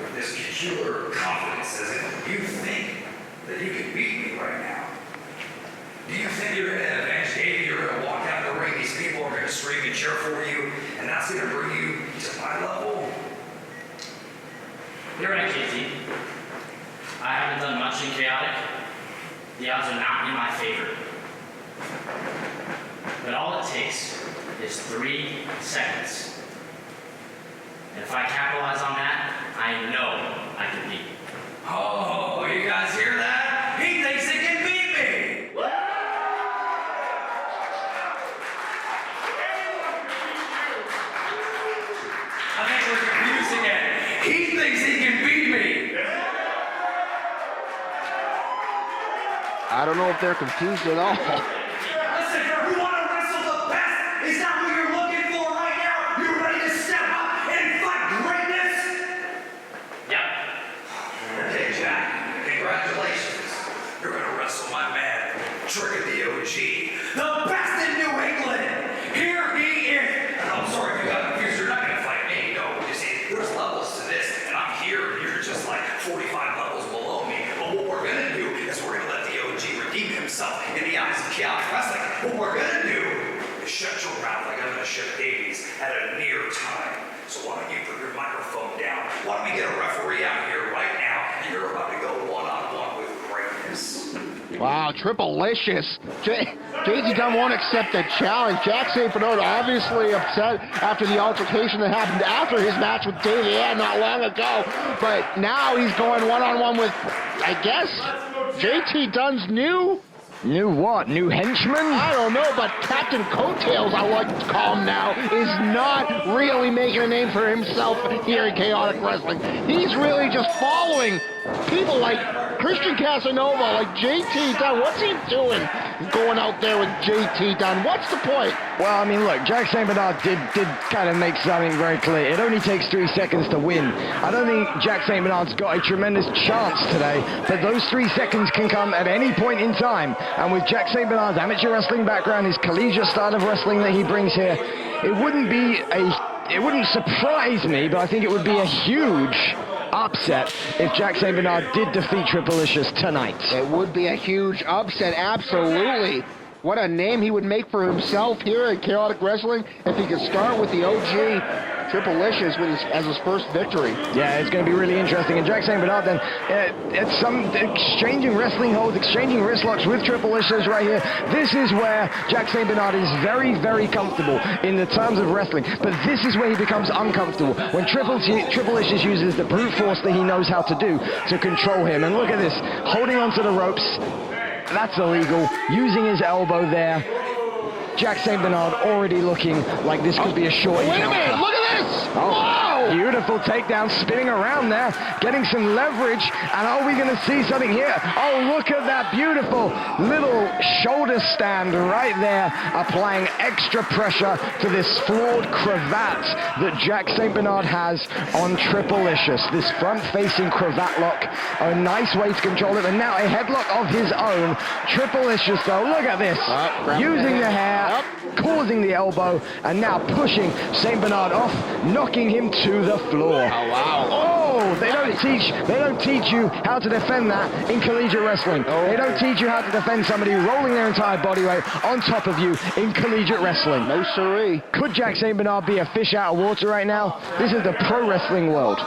with this peculiar confidence as if you think that you can beat me right now. Do you think you're going to advance Davey? You're going to walk out of the ring, these people are going to scream and cheer for you, and that's going to bring you to my level? You're right, JT. I haven't done much in chaotic. The odds are not in my favor. But all it takes is 3 seconds. And if I capitalize on that, I know I can beat you. Oh, you guys hear that? He thinks he can beat me! I think we're confused again. He thinks he can beat me! I don't know if they're confused at all. Listen, you want to wrestle the best? Is that what you're looking for right now? You ready to step up and fight greatness? Yep. Okay, Jack. Congratulations. You're going to wrestle my man, Trigger the OG. The best in New England. Here he is. I'm sorry if you got confused. You're not going to fight me. No, you see, there's levels to this, and I'm here, and you're just like 45 levels below me. But what we're going to do is we're going to let the OG redeem himself in the eyes of chaotic wrestling. What we're going to do is shut your mouth like I'm going to shut Davies at a near time. So why don't you put your microphone down? Why don't we get a referee out here right now, and you're about to go one-on-one with greatness. Wow, Triple-licious. JT Dunn won't accept the challenge. Jack St. Bernard obviously upset after the altercation that happened after his match with Davey not long ago. But now he's going one-on-one with, I guess, JT Dunn's new what? New henchman? I don't know, but Captain Coattails, I like to call him now, is not really making a name for himself here in Chaotic Wrestling. He's really just following people like Christian Casanova, like JT Dunn. What's he doing going out there with JT Dunn? What's the point? Well, I mean, look, Jack St. Bernard did kind of make something very clear. It only takes 3 seconds to win. I don't think Jack St. Bernard's got a tremendous chance today, but those 3 seconds can come at any point in time. And with Jack St. Bernard's amateur wrestling background, his collegiate style of wrestling that he brings here, it wouldn't surprise me, but I think it would be a huge upset if Jack St. Bernard did defeat Triple-licious tonight. It would be a huge upset, absolutely. What a name he would make for himself here at Chaotic Wrestling if he could start with the OG Triple-licious as his first victory. Yeah, it's going to be really interesting. And Jack St. Bernard then, it's some exchanging wrestling holds, exchanging wrist locks with Triple-licious right here. This is where Jack St. Bernard is very, very comfortable in the terms of wrestling. But this is where he becomes uncomfortable, when Triple-licious uses the brute force that he knows how to do to control him. And look at this, holding onto the ropes. That's illegal. Using his elbow there. Jack St. Bernard already looking like this could be a short Wait a minute, look at this! Oh, beautiful takedown, spinning around there, getting some leverage, and are we going to see something here? Oh, look at that beautiful little shoulder stand right there, applying extra pressure to this flawed cravat that Jack St. Bernard has on Triple-licious. This front-facing cravat lock, a nice way to control it, and now a headlock of his own. Triple-licious though, look at this, using the hair, causing the elbow, and now pushing St. Bernard off, knocking him to the floor. Oh, wow. Oh, they don't teach you how to defend that in collegiate wrestling. Oh. They don't teach you how to defend somebody rolling their entire body weight on top of you in collegiate wrestling. No siree. Could Jack St. Bernard be a fish out of water right now? This is the pro wrestling world.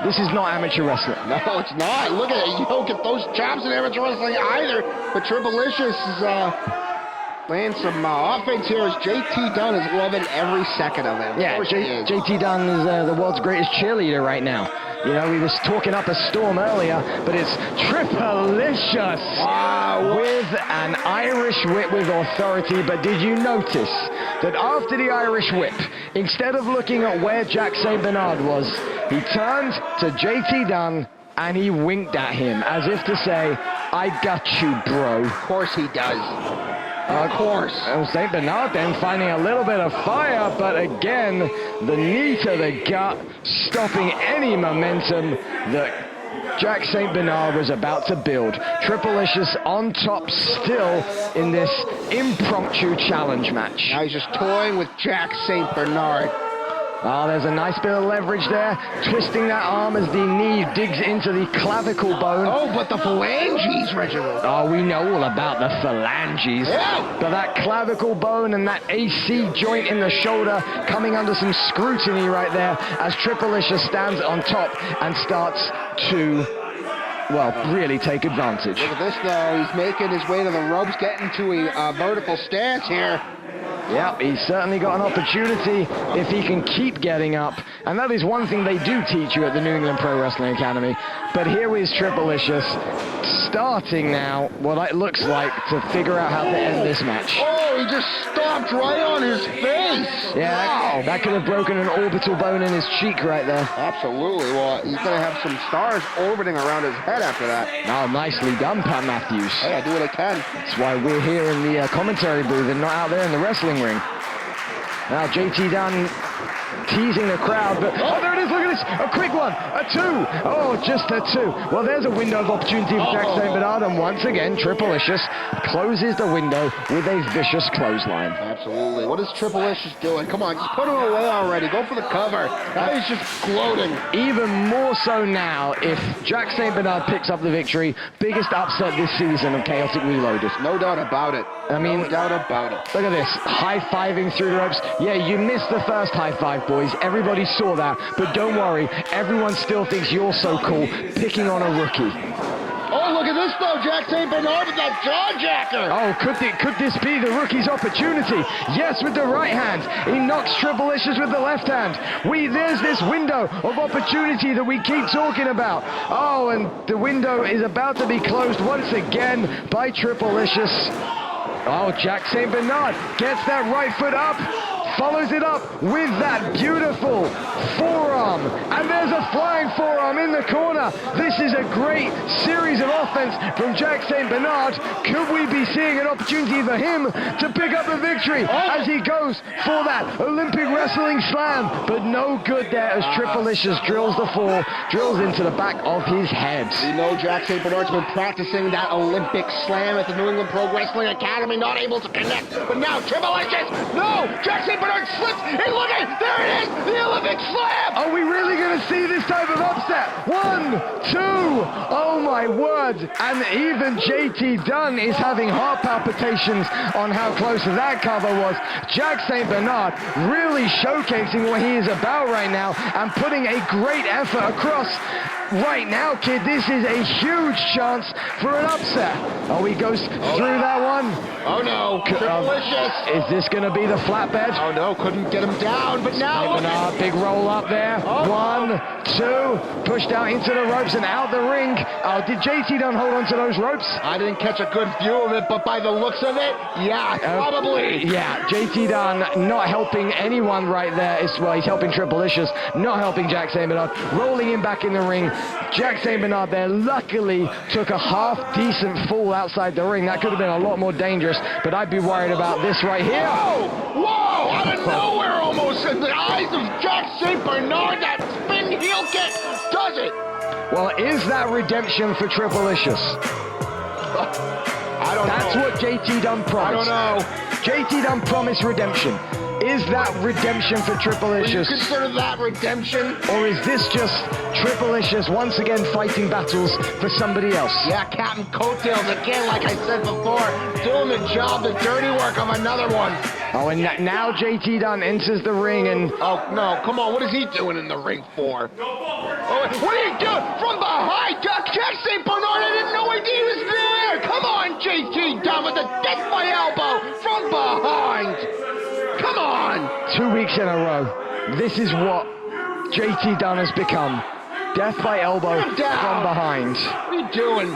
This is not amateur wrestling. No, it's not. Look at it. You don't get those chops in amateur wrestling either. But Triple-licious is playing some offense here as JT Dunn is loving every second of it. Yeah, JT Dunn is the world's greatest cheerleader right now. You know, we was talking up a storm earlier, but it's Triple-licious with an Irish whip with authority. But did you notice that after the Irish whip, instead of looking at where Jack St. Bernard was, he turned to JT Dunn and he winked at him as if to say, I got you, bro. Of course he does. Of course. St. Bernard then finding a little bit of fire, but again, the knee to the gut, stopping any momentum that Jack St. Bernard was about to build. Triple-licious on top still in this impromptu challenge match. Now he's just toying with Jack St. Bernard. Oh, there's a nice bit of leverage there. Twisting that arm as the knee digs into the clavicle bone. Oh, but the phalanges, Reginald. Oh, we know all about the phalanges. Yeah. But that clavicle bone and that AC joint in the shoulder coming under some scrutiny right there as Triple-licious stands on top and starts to, well, really take advantage. Look at this, though. He's making his way to the ropes, getting to a vertical stance here. Yep, he's certainly got an opportunity if he can keep getting up. And that is one thing they do teach you at the New England Pro Wrestling Academy. But here is Triple-licious starting now what it looks like to figure out how to end this match. Oh, he just stomped right on his face. Yeah, wow. that could have broken an orbital bone in his cheek right there. Absolutely. Well, he's going to have some stars orbiting around his head after that. Oh, nicely done, Pat Matthews. Hey, I do what I can. That's why we're here in the commentary booth and not out there in the wrestling ring. Now JT Dunn teasing the crowd, but oh, there it is, look at this, a quick one, a 2, oh, just a 2. Well, there's a window of opportunity for Jack St. Bernard, and once again, Triple-licious closes the window with a vicious clothesline. Absolutely. What is Triple-licious doing? Come on, just put him away already, go for the cover. Now he's just gloating. Even more so now if Jack St. Bernard picks up the victory, biggest upset this season of Chaotic Reloaded. No doubt about it. I mean, no doubt about it. Look at this, high-fiving through the ropes. Yeah, you missed the first high-five, boys. Everybody saw that, but don't worry, everyone still thinks you're so cool, picking on a rookie. Oh, look at this, though, Jack St. Bernard with that jaw-jacker. Oh, could this be the rookie's opportunity? Yes, with the right hand. He knocks Triple-licious with the left hand. There's this window of opportunity that we keep talking about. Oh, and the window is about to be closed once again by Triple-licious. Oh, Jack St. Bernard gets that right foot up, follows it up with that beautiful forearm, and there's a flying forearm in the corner. This is a great series of offense from Jack St. Bernard. Could we be seeing an opportunity for him to pick up the victory as he goes for that Olympic Wrestling Slam? But no good there as Triple-licious drills the fall, drills into the back of his head. We know Jack St. Bernard's been practicing that Olympic Slam at the New England Pro Wrestling Academy, not able to connect. But now Triple-licious, no, Jack St. Bernard slips, and look at, there it is, the Olympic Slam! Are we really going to see this type of upset? 1, 2, oh my word. And even JT Dunn is having heart palpitations on how close that cover was. Jack St. Bernard really showcasing what he is about right now and putting a great effort across. Right now, kid, this is a huge chance for an upset. Oh, he goes through that one. Oh no, Triple-licious. Is this going to be the flatbed? Oh no, couldn't get him down, but now Bernard, big roll up there. 1, 2, pushed out into the ropes and out the ring. Oh, did JT Dunn hold on to those ropes? I didn't catch a good view of it, but by the looks of it, yeah, probably. Yeah, JT Dunn not helping anyone right there. Well, he's helping Triple-licious, not helping Jack St. Bernard, rolling him back in the ring. Jack St. Bernard there luckily took a half-decent fall outside the ring. That could have been a lot more dangerous, but I'd be worried about this right here. Whoa! Whoa! Out of nowhere almost in the eyes of Jack St. Bernard, that spin heel kick does it! Well, is that redemption for Triple-licious? I don't know. That's what JT Dunn promised. I don't know. JT Dunn promised redemption. Is that redemption for Triple-licious? Would you consider that redemption? Or is this just Triple-licious once again fighting battles for somebody else? Yeah, Captain Coattails again, like I said before, doing the job, the dirty work of another one. Oh, and now JT Dunn enters the ring and... Oh, no, come on, what is he doing in the ring for? Oh, what are you doing? From behind, Jack St. Bernard, I didn't know he was there! Come on, JT Dunn with the death by elbow from behind! Come on! 2 weeks in a row. This is what JT Dunn has become. Death by elbow from behind. What are you doing?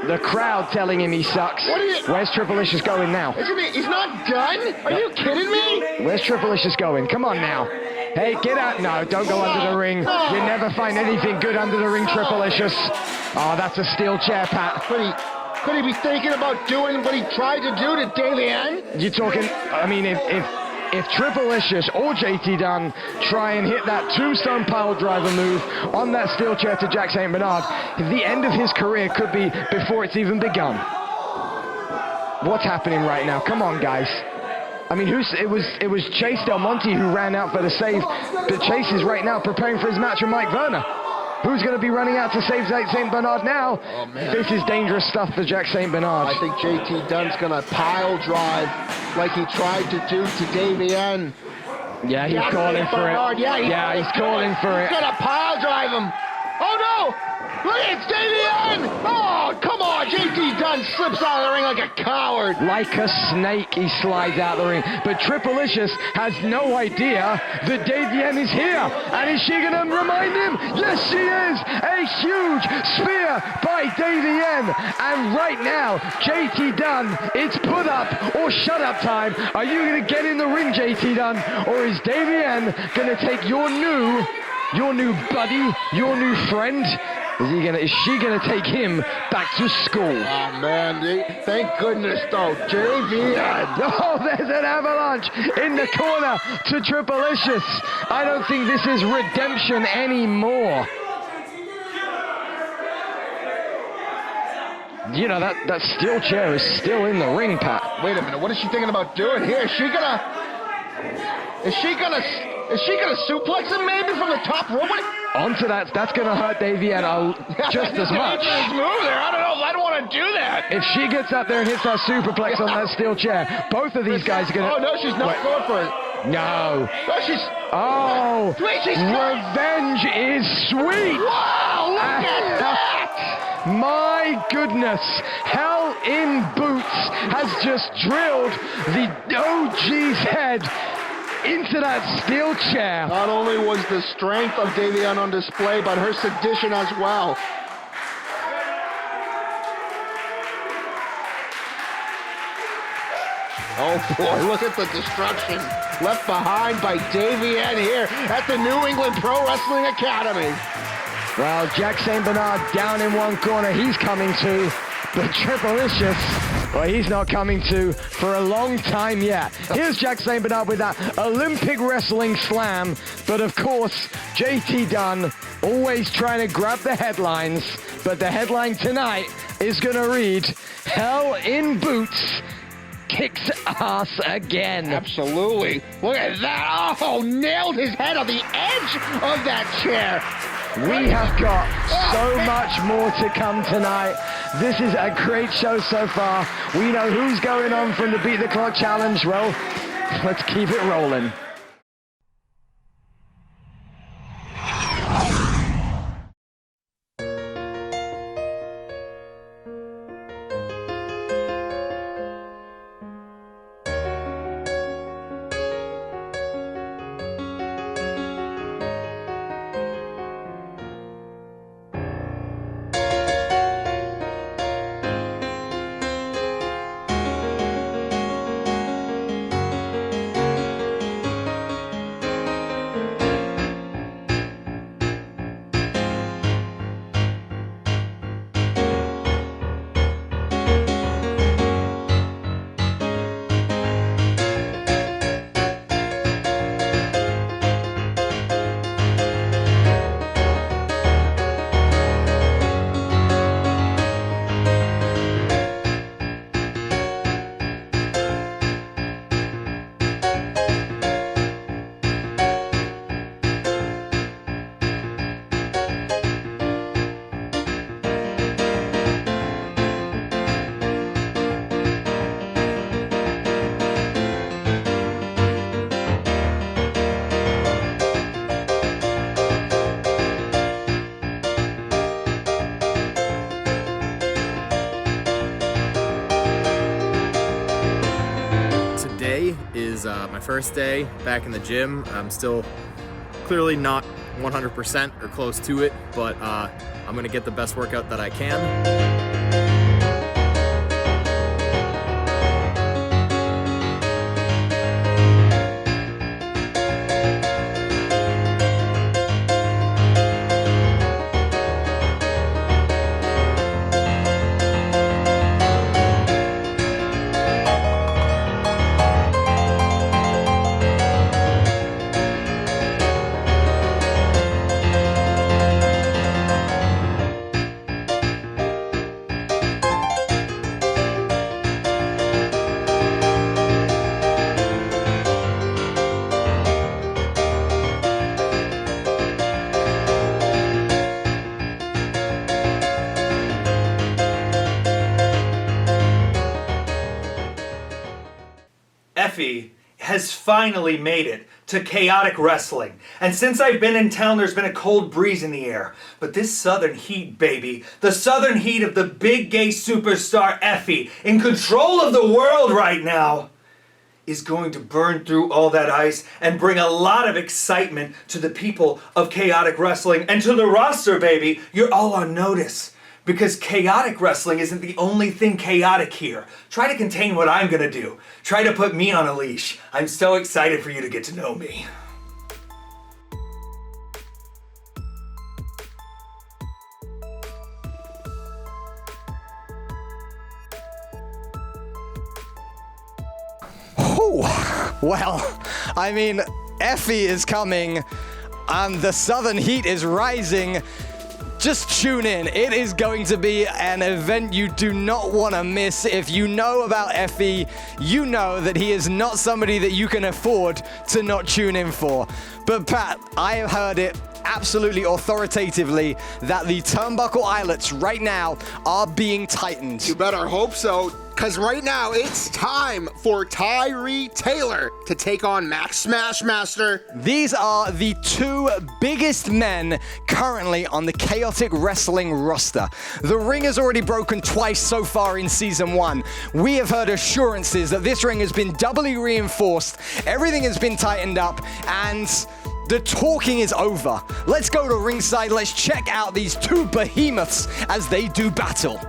The crowd telling him he sucks. Where's Triple-licious going now? He's not done? Are you kidding me? Where's Triple-licious going? Come on now. Hey, get out. No, don't go under the ring. You never find anything good under the ring, Triple-licious. Oh, that's a steel chair, Pat. Could he be thinking about doing what he tried to do to Dalian? You're talking, I mean, if Triple-licious or JT Dunn try and hit that tombstone pile driver move on that steel chair to Jack St. Bernard, the end of his career could be before it's even begun. What's happening right now? Come on, guys. I mean, it was Chase Del Monte who ran out for the save, but Chase is right now preparing for his match with Mike Verna. Who's going to be running out to save St. Bernard now? Oh, man. This is dangerous stuff for Jack St. Bernard. I think JT Dunn's going to pile drive like he tried to do to Davien. Yeah, he's calling for it. Yeah, he's calling for it. He's going to pile drive him. Oh, no! Look, it's Davien! Oh, come on! JT Dunn slips out of the ring like a coward. Like a snake, he slides out the ring. But Tripalicious has no idea that Davien is here. And is she going to remind him? Yes, she is! A huge spear by Davien. And right now, JT Dunn, it's put up or shut up time. Are you going to get in the ring, JT Dunn? Or is Davien going to take your new buddy, your new friend? Is she gonna take him back to school? Oh man, thank goodness though, Davien. Oh, there's an avalanche in the corner to Tripalicious. I don't think this is redemption anymore. You know, that steel chair is still in the ring, Pat. Wait a minute, what is she thinking about doing here? Is she gonna suplex him maybe from the top rope? Onto that's gonna hurt Davien just as much. Move there. I don't know. I don't want to do that. If she gets up there and hits that superplex on that steel chair, both of these guys are gonna. Oh no, she's not going for it. No. No, she's. Oh. Wait, she's. Revenge is sweet. Wow! Look at that. My goodness, Hell in Boots has just drilled the OG's head into that steel chair. Not only was the strength of Davien on display, but her sedition as well. Oh boy, look at the destruction left behind by Davien here at the New England Pro Wrestling Academy. Well, Jack St. Bernard down in one corner, he's coming to. But Tripalicious, well, he's not coming to for a long time yet. Here's Jack St. Bernard with that Olympic wrestling slam. But of course, JT Dunn always trying to grab the headlines. But the headline tonight is going to read, Hell in Boots kicks ass again. Absolutely. Look at that. Oh, nailed his head on the edge of that chair. We have got so much more to come tonight. This is a great show so far. We know who's going on from the Beat the Clock Challenge. Well, let's keep it rolling. My first day back in the gym. I'm still clearly not 100% or close to it, but I'm gonna get the best workout that I can. Effie has finally made it to chaotic wrestling. And since I've been in town, there's been a cold breeze in the air. But this Southern Heat, baby, the Southern Heat of the big gay superstar Effie, in control of the world right now, is going to burn through all that ice and bring a lot of excitement to the people of chaotic wrestling and to the roster, baby. You're all on notice. Because chaotic wrestling isn't the only thing chaotic here. Try to contain what I'm gonna do. Try to put me on a leash. I'm so excited for you to get to know me. Well, I mean, Effie is coming and the Southern Heat is rising. Just tune in. It is going to be an event you do not want to miss. If you know about Effie, you know that he is not somebody that you can afford to not tune in for. But Pat, I have heard it absolutely authoritatively that the turnbuckle eyelets right now are being tightened. You better hope so, because right now it's time for Tyree Taylor to take on Max Smashmaster. These are the two biggest men currently on the Chaotic Wrestling roster. The ring has already broken twice so far in Season 1. We have heard assurances that this ring has been doubly reinforced, everything has been tightened up, and the talking is over. Let's go to ringside, let's check out these two behemoths as they do battle.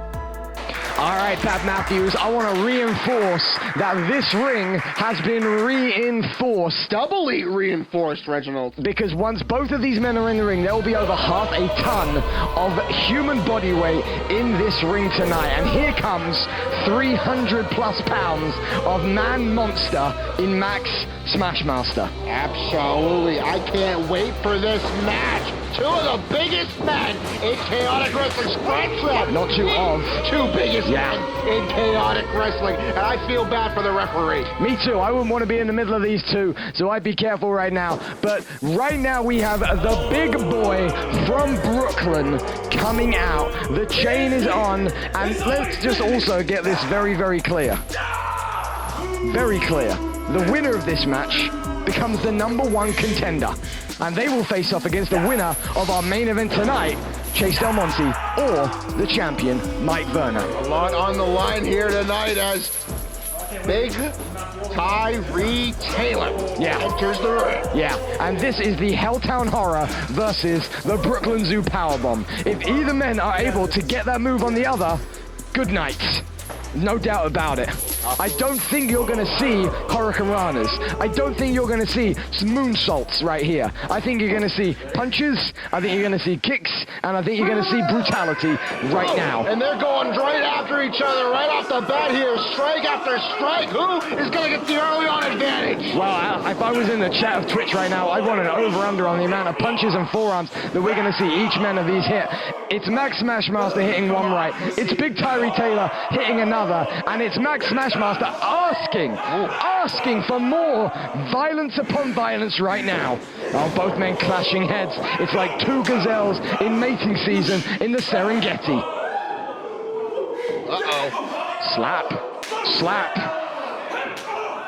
All right, Pat Matthews, I want to reinforce that this ring has been reinforced. Doubly reinforced, Reginald. Because once both of these men are in the ring, there will be over 1/2 a ton of human body weight in this ring tonight. And here comes 300+ pounds of man monster in Max Smashmaster. Absolutely. I can't wait for this match. Two of the biggest men in chaotic wrestling. Scratch that. Not two of. Two biggest men in chaotic wrestling. And I feel bad for the referee. Me too. I wouldn't want to be in the middle of these two, so I'd be careful right now. But right now we have the big boy from Brooklyn coming out. The chain is on. And let's just also get this very, very clear. Very clear. The winner of this match becomes the #1 contender. And they will face off against the winner of our main event tonight, Chase Del Monte, or the champion, Mike Verna. A lot on the line here tonight as Big Tyree Taylor enters the ring. Yeah, and this is the Helltown Horror versus the Brooklyn Zoo Powerbomb. If either men are able to get that move on the other, good night. No doubt about it. I don't think you're going to see Hurricane Ranas. I don't think you're going to see moonsaults right here. I think you're going to see punches, I think you're going to see kicks, and I think you're going to see brutality right now. And they're going right after each other, right off the bat here, strike after strike. Who is going to get the early on advantage? Well, if I was in the chat of Twitch right now, I'd want an over-under on the amount of punches and forearms that we're going to see each man of these hit. It's Max Smashmaster hitting one right, it's Big Tyree Taylor hitting another, and it's Max Smashmaster asking for more violence upon violence right now. Oh, both men clashing heads. It's like two gazelles in mating season in the Serengeti. Uh-oh. Slap. Slap.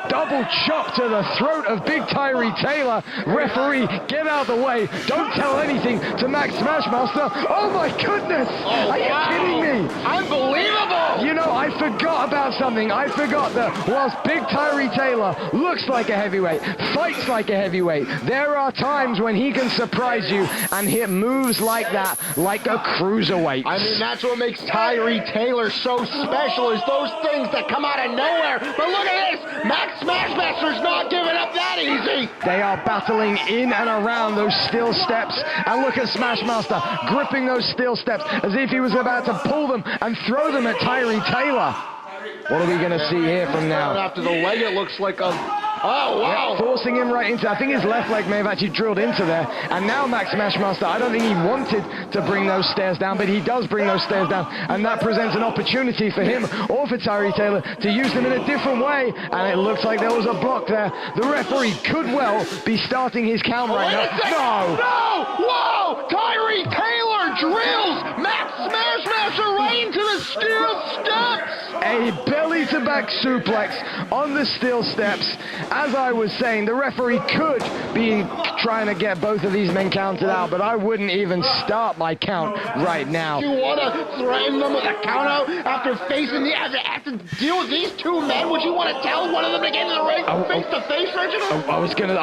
Double chop to the throat of Big Tyree Taylor. Referee, get out of the way. Don't tell anything to Max Smashmaster. Oh my goodness. Are you kidding me? Unbelievable. You know, I forgot about something. I forgot that whilst Big Tyree Taylor looks like a heavyweight, fights like a heavyweight, there are times when he can surprise you and hit moves like that, like a cruiserweight. I mean, that's what makes Tyree Taylor so special, is those things that come out of nowhere. But look at this. Max Smashmaster's not giving up that easy. They are battling in and around those steel steps. And look at Smashmaster gripping those steel steps as if he was about to pull them and throw them at Tyree Taylor. What are we going to see here from now? After the leg, it looks like a... Oh, wow. Yeah, forcing him right into... I think his left leg may have actually drilled into there. And now Max Smashmaster, I don't think he wanted to bring those stairs down, but he does bring those stairs down. And that presents an opportunity for him or for Tyree Taylor to use them in a different way. And it looks like there was a block there. The referee could well be starting his count right now. No! Whoa! Tyree Taylor drills Max Smashmaster right into the steel steps! A belly-to-back suplex on the steel steps. As I was saying, the referee could be trying to get both of these men counted out, but I wouldn't even start my count right now. You want to threaten them with a count out after facing after deal with these two men? Would you want to tell one of them to get in the ring face to face, Reginald?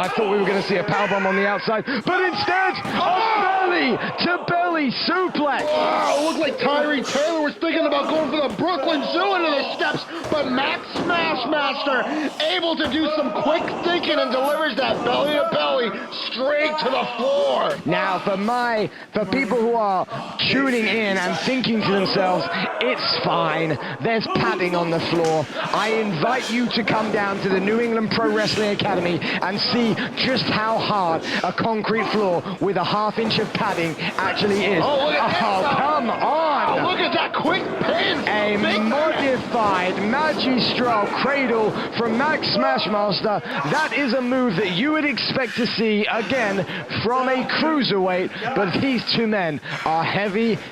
I thought we were gonna see a powerbomb on the outside, but instead, a belly-to-belly suplex. Wow, it looked like Tyree Taylor was thinking about going for the Brooklyn Zoo into the steps, but Max Smashmaster able to do some quick thinking and delivers that belly-to-belly straight to the floor. Now, for people who are tuning in and thinking to themselves, it's fine, there's padding on the floor, I invite you to come down to the New England Pro Wrestling Academy and see just how hard a concrete floor with a half-inch of padding actually is. Oh, look at that. Come on! Oh, look at that quick pin! A modified magistral cradle from Max Smashmaster. That is a move that you would expect to see again from a cruiserweight, but these two men are heavyweights.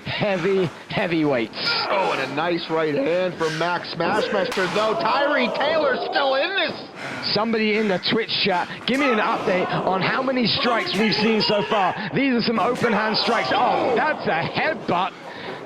Oh, and a nice right hand from Max Smashmaster, though. Tyree Taylor's still in this. Somebody in the Twitch chat, give me an update on how many strikes we've seen so far. These are some open hand strikes. Oh, that's a headbutt.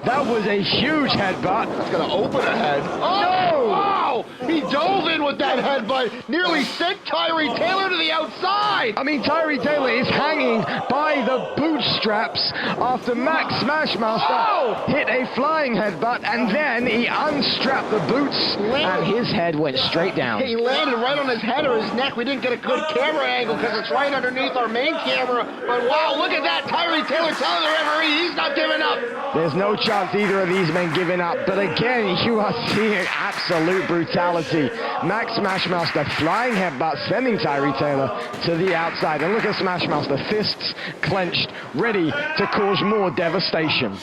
That was a huge headbutt. That's going to open a head. Oh, no! Wow! He dove in with that headbutt. Nearly sent Tyree Taylor to the outside. I mean, Tyree Taylor is hanging by the bootstraps after Max Smashmaster hit a flying headbutt, and then he unstrapped the boots, and his head went straight down. He landed right on his head or his neck. We didn't get a good camera angle because it's right underneath our main camera. But wow, look at that. Tyree Taylor telling the referee he's not giving up. There's no chance either of these men giving up, but again, you are seeing absolute brutality. Max Smashmaster flying headbutt, sending Tyree Taylor to the outside. And look at Smashmaster, fists clenched, ready to cause more devastation.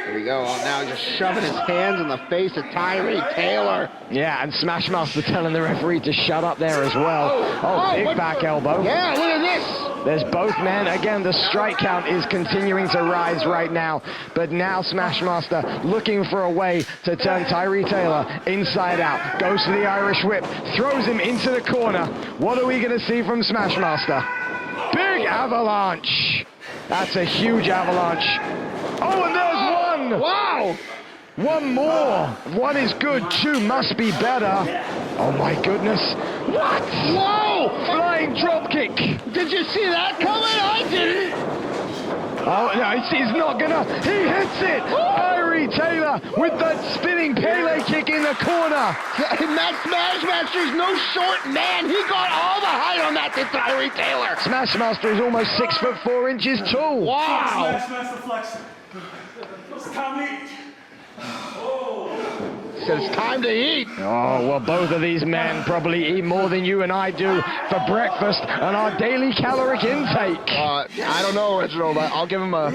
Here we go. Now just shoving his hands in the face of Tyree Taylor. Yeah, and Smashmaster telling the referee to shut up there as well. Big back elbow. Yeah, look at this. There's both men. Again, the strike count is continuing to rise right now. But now Smashmaster looking for a way to turn Tyree Taylor inside out. Goes to the Irish whip. Throws him into the corner. What are we going to see from Smashmaster? Big avalanche. That's a huge avalanche. Oh, and there's one. Wow. One more. One is good. Two must be better. Oh, my goodness. What? Whoa! Flying drop kick. Did you see that coming? I didn't. Oh, no, he's not gonna. He hits it. Tyree Taylor with that spinning Pele kick in the corner. Max Smashmaster's no short man. He got all the height on that to Tyree Taylor. Smashmaster is almost 6'4" tall. Wow. Smashmaster flex. It's time to eat. Said it's time to eat. Oh, well, both of these men probably eat more than you and I do for breakfast and our daily caloric intake. I don't know, Reginald. I'll give them a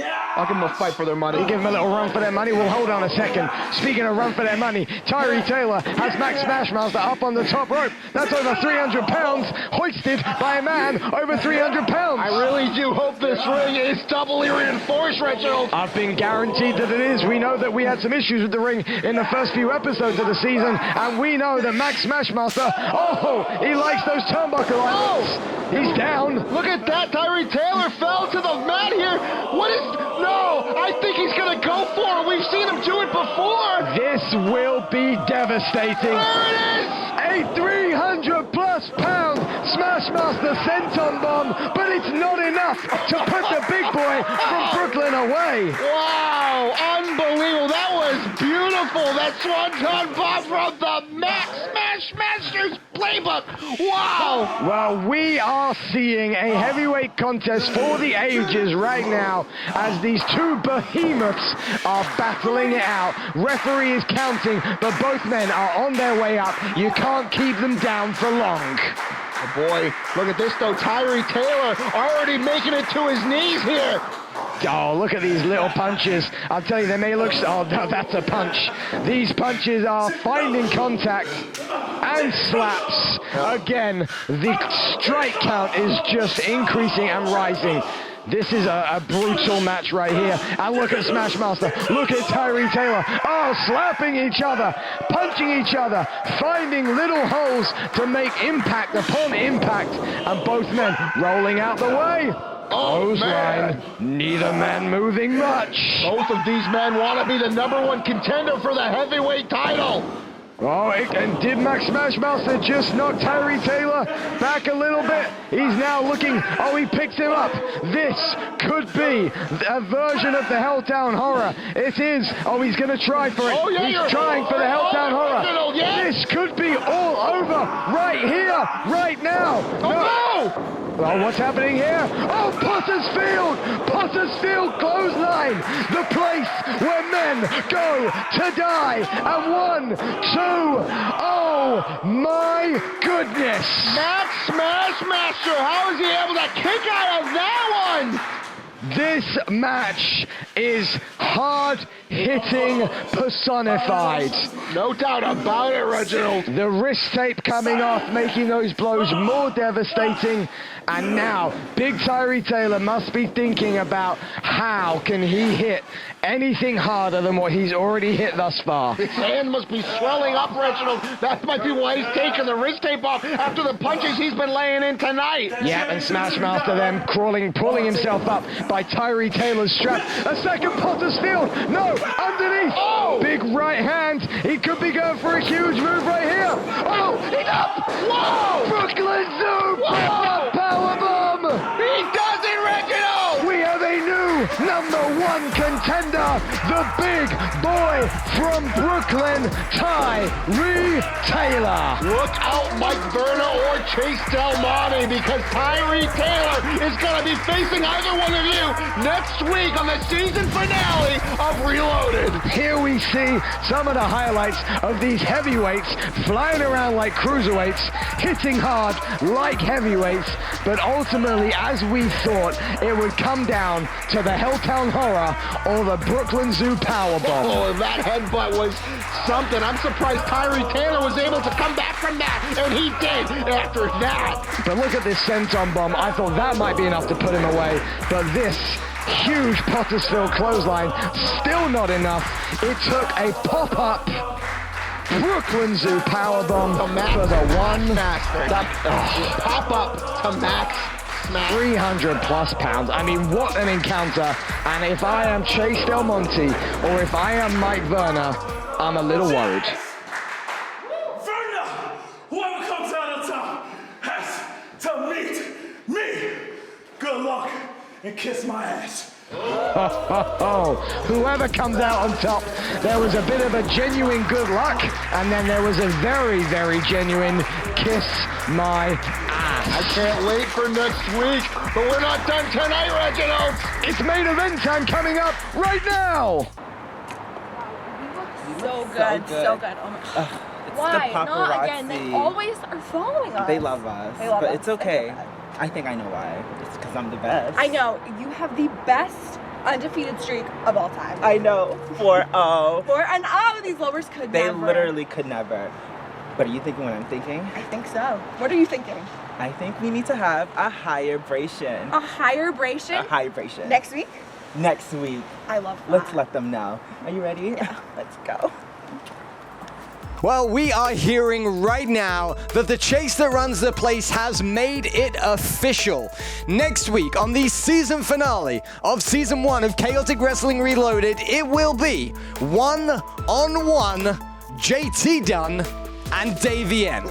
fight for their money. You give them a little run for their money? Well, hold on a second. Speaking of run for their money, Tyree Taylor has Max Smashmaster up on the top rope. That's over 300 pounds, hoisted by a man over 300 pounds. I really do hope this ring is doubly reinforced, Reginald. I've been guaranteed that it is. We know that we had some issues with the ring in the first few episodes of the season, and we know that Max Smashmaster, he likes those turnbuckle items. He's down. Look at that. Tyree Taylor fell to the mat here. What is... No, I think he's going to go for it. We've seen him do it before. This will be devastating. There it is. A 300+ pound Smashmaster senton bomb, but it's not enough to put the big boy from Brooklyn away. Wow, unbelievable. That was beautiful. That swanton bomb from the Max Smashmaster's playbook. Wow. Well, we are seeing a heavyweight contest for the ages right now as these two behemoths are battling it out. Referee is counting, but both men are on their way up. You can't keep them down for long. Oh boy, look at this though. Tyree Taylor already making it to his knees here. Oh, look at these little punches. I'll tell you, they may look... Oh, no, that's a punch. These punches are finding contact and slaps. Again, the strike count is just increasing and rising. This is a brutal match right here. And look at Smashmaster. Look at Tyree Taylor. Oh, slapping each other, punching each other, finding little holes to make impact upon impact. And both men rolling out the way. Clothesline. Neither man moving much. Both of these men want to be the #1 contender for the heavyweight title. Oh, and did Smashmaster just knock Tyree Taylor back a little bit? He's now looking, oh, he picks him up. This could be a version of the Helltown Horror. It is. Oh, he's going to try for it. Oh, yeah, he's trying for the Helltown Horror. This could be all over right here, right now. Oh, no! Oh, what's happening here? Oh, Potter's Field clothesline. The place where men go to die. And 1, 2, oh my goodness. Smashmaster, how is he able to kick out of that one? This match is hard-hitting personified. No doubt about it, Reginald. The wrist tape coming off, making those blows more devastating. And now, big Tyree Taylor must be thinking about how can he hit anything harder than what he's already hit thus far. His hand must be swelling up, Reginald. That might be why he's taking the wrist tape off after the punches he's been laying in tonight. Yeah, and Smashmaster then pulling himself up by Tyree Taylor's strap. A second Potter's Field. No, underneath. Oh! Big right hand. He could be going for a huge move right here. Oh, he's up. Whoa! Brooklyn Zoo. Powerbomb. He does it, Reginald! We have a new #1 contender. The big boy from Brooklyn, Tyree Taylor. Look out, Mike Verna or Chase Del Monte, because Tyree Taylor is going to be facing either one of you next week on the season finale of Reloaded. Here we see some of the highlights of these heavyweights flying around like cruiserweights, hitting hard like heavyweights, but ultimately, as we thought, it would come down to the Helltown Horror or the Brooklyn Zoo Powerbomb. Oh, that headbutt was something. I'm surprised Tyree Taylor was able to come back from that, and he did after that. But look at this senton bomb. I thought that might be enough to put him away, but this huge Pottersville clothesline, still not enough. It took a pop-up Brooklyn Zoo Powerbomb for the one. Pop-up to Max. 300 plus pounds. I mean, what an encounter. And if I am Chase Del Monte or if I am Mike Verna, I'm a little worried. Verna, whoever comes out on top has to meet me. Good luck and kiss my ass. Whoever comes out on top, there was a bit of a genuine good luck, and then there was a very, very genuine kiss my ass. I can't wait for next week, but we're not done tonight, Reginald. It's main event time coming up right now. So good. Oh my god. Why? Not again. They always are following us. They love us, but it's okay. I think I know why. It's because I'm the best. I know. You have the best undefeated streak of all time. I know. 4-0. 4-0. These lowers could never. They literally could never. But are you thinking what I'm thinking? I think so. What are you thinking? I think we need to have a higher bration. A higher bration? A higher bration. Next week? Next week. I love that. Let's let them know. Are you ready? Yeah. Let's go. Well, we are hearing right now that the chase that runs the place has made it official. Next week, on the season finale of Season 1 of Chaotic Wrestling Reloaded, it will be 1-on-1 JT Dunn and Davien.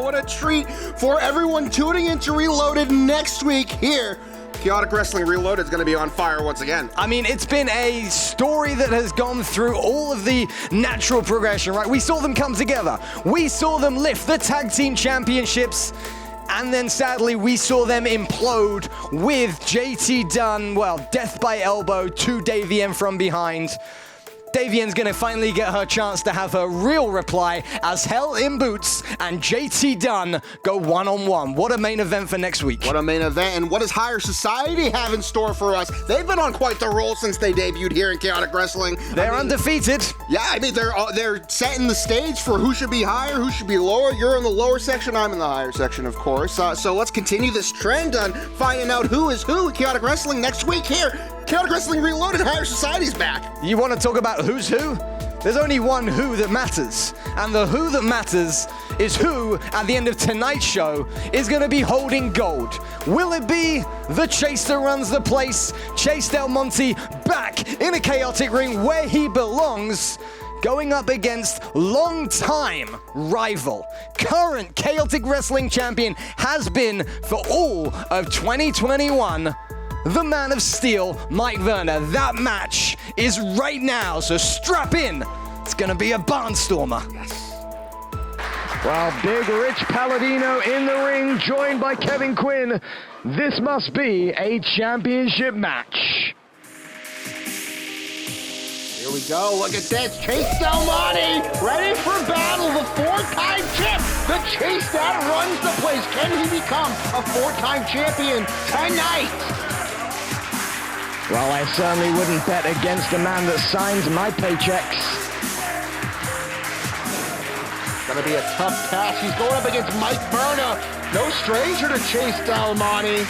What a treat for everyone tuning into Reloaded next week here. Chaotic Wrestling Reloaded is going to be on fire once again. I mean, it's been a story that has gone through all of the natural progression, right? We saw them come together. We saw them lift the tag team championships. And then sadly, we saw them implode with JT Dunn, well, death by elbow to Davien from behind. Davian's gonna finally get her chance to have her real reply as Hell in Boots and JT Dunn go one-on-one. What a main event for next week. What a main event, and what does Higher Society have in store for us? They've been on quite the roll since they debuted here in Chaotic Wrestling. They're undefeated. Yeah, I mean, they're setting the stage for who should be higher, who should be lower. You're in the lower section, I'm in the higher section, of course. So let's continue this trend on finding out who is who in Chaotic Wrestling next week here. Chaotic Wrestling Reloaded, Higher Society's back. You want to talk about who's who? There's only one who that matters. And the who that matters is who, at the end of tonight's show, is going to be holding gold. Will it be the Chase that runs the place? Chase Del Monte back in a chaotic ring where he belongs, going up against long-time rival, current Chaotic Wrestling champion, has been for all of 2021, the Man of Steel, Mike Verna. That match is right now, so strap in. It's gonna be a barnstormer. Yes. Well, Big Rich Palladino in the ring, joined by Kevin Quinn. This must be a championship match. Here we go, look at this. Chase Del Monte, ready for battle, the four-time champ. The Chase that runs the place. Can he become a four-time champion tonight? Well, I certainly wouldn't bet against a man that signs my paychecks. Gonna be a tough task. He's going up against Mike Verna. No stranger to Chase Del Monte.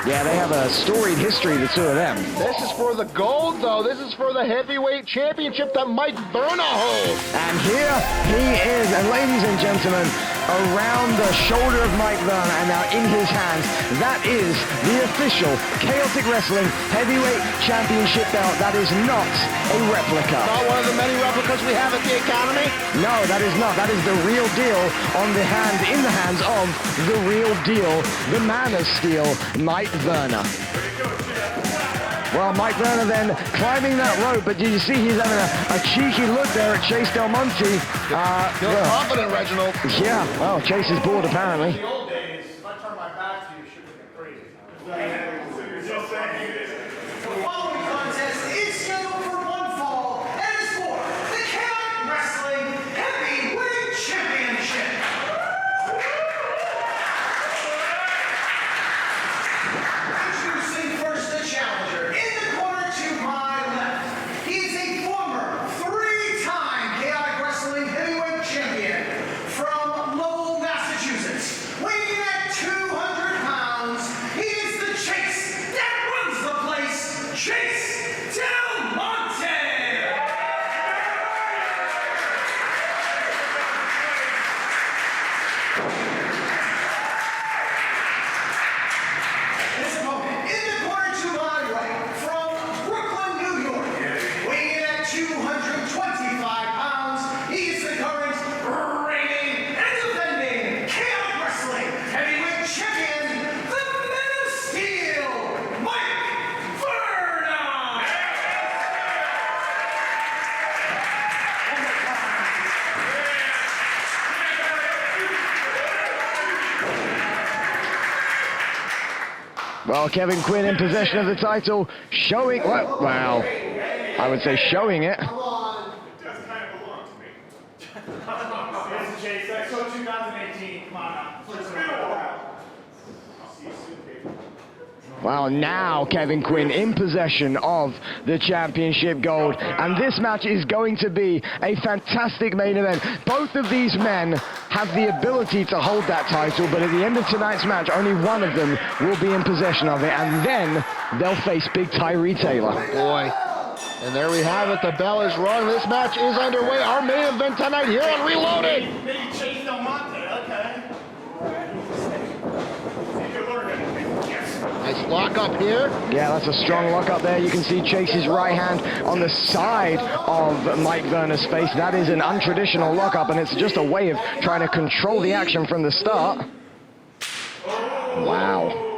Yeah, they have a storied history, the two of them. This is for the gold, though. This is for the heavyweight championship that Mike Verna holds. And here he is, and ladies and gentlemen, around the shoulder of Mike Verna and now in his hands, that is the official Chaotic Wrestling Heavyweight Championship belt. That is not a replica. Not one of the many replicas we have at the Academy? No, that is not. That is the real deal in the hands of the real deal, the Man of Steel, Mike Verna. Well, Mike Verna then climbing that rope, but did you see he's having a cheeky look there at Chase Del Monte? Feel confident, Reginald. Yeah, well, Chase is bored apparently. In the old days, if I turn my back to you, shit would get crazy. Just saying. The following contest is scheduled for one fall, and is for the Chaotic Wrestling Heavyweight Championship. Introducing first the challenger. In the corner to my left, he is a former three-time Chaotic Wrestling Heavyweight Champion from Lowell, Massachusetts. Weighing at 200 pounds, he is the Chase that runs the place, Chase Del Monte. This opponent, in the corner to my right, from Brooklyn, New York, weighing at 225 pounds, he is the current reigning and defending Chaotic Wrestling Heavyweight Champion, the Man of Steel, Mike Verna. Well, Kevin Quinn in possession of the title, showing, well, I would say showing it. It does kind of belong to me. Listen, Chase, that's so 2018. Come on now. It's been a while. I'll see you soon, baby. Well, now Kevin Quinn in possession of the championship gold, and this match is going to be a fantastic main event. Both of these men have the ability to hold that title, but at the end of tonight's match, only one of them will be in possession of it, and then they'll face Big Tyree Taylor. Boy. And there we have it. The bell is rung. This match is underway. Our main event tonight here on Reloaded. Maybe Chase Del Monte, okay. See if you learn anything. Yes. Nice lock up here. Yeah, that's a strong lock up there. You can see Chase's right hand on the side of Mike Verna's face. That is an untraditional lock up, and it's just a way of trying to control the action from the start. Wow.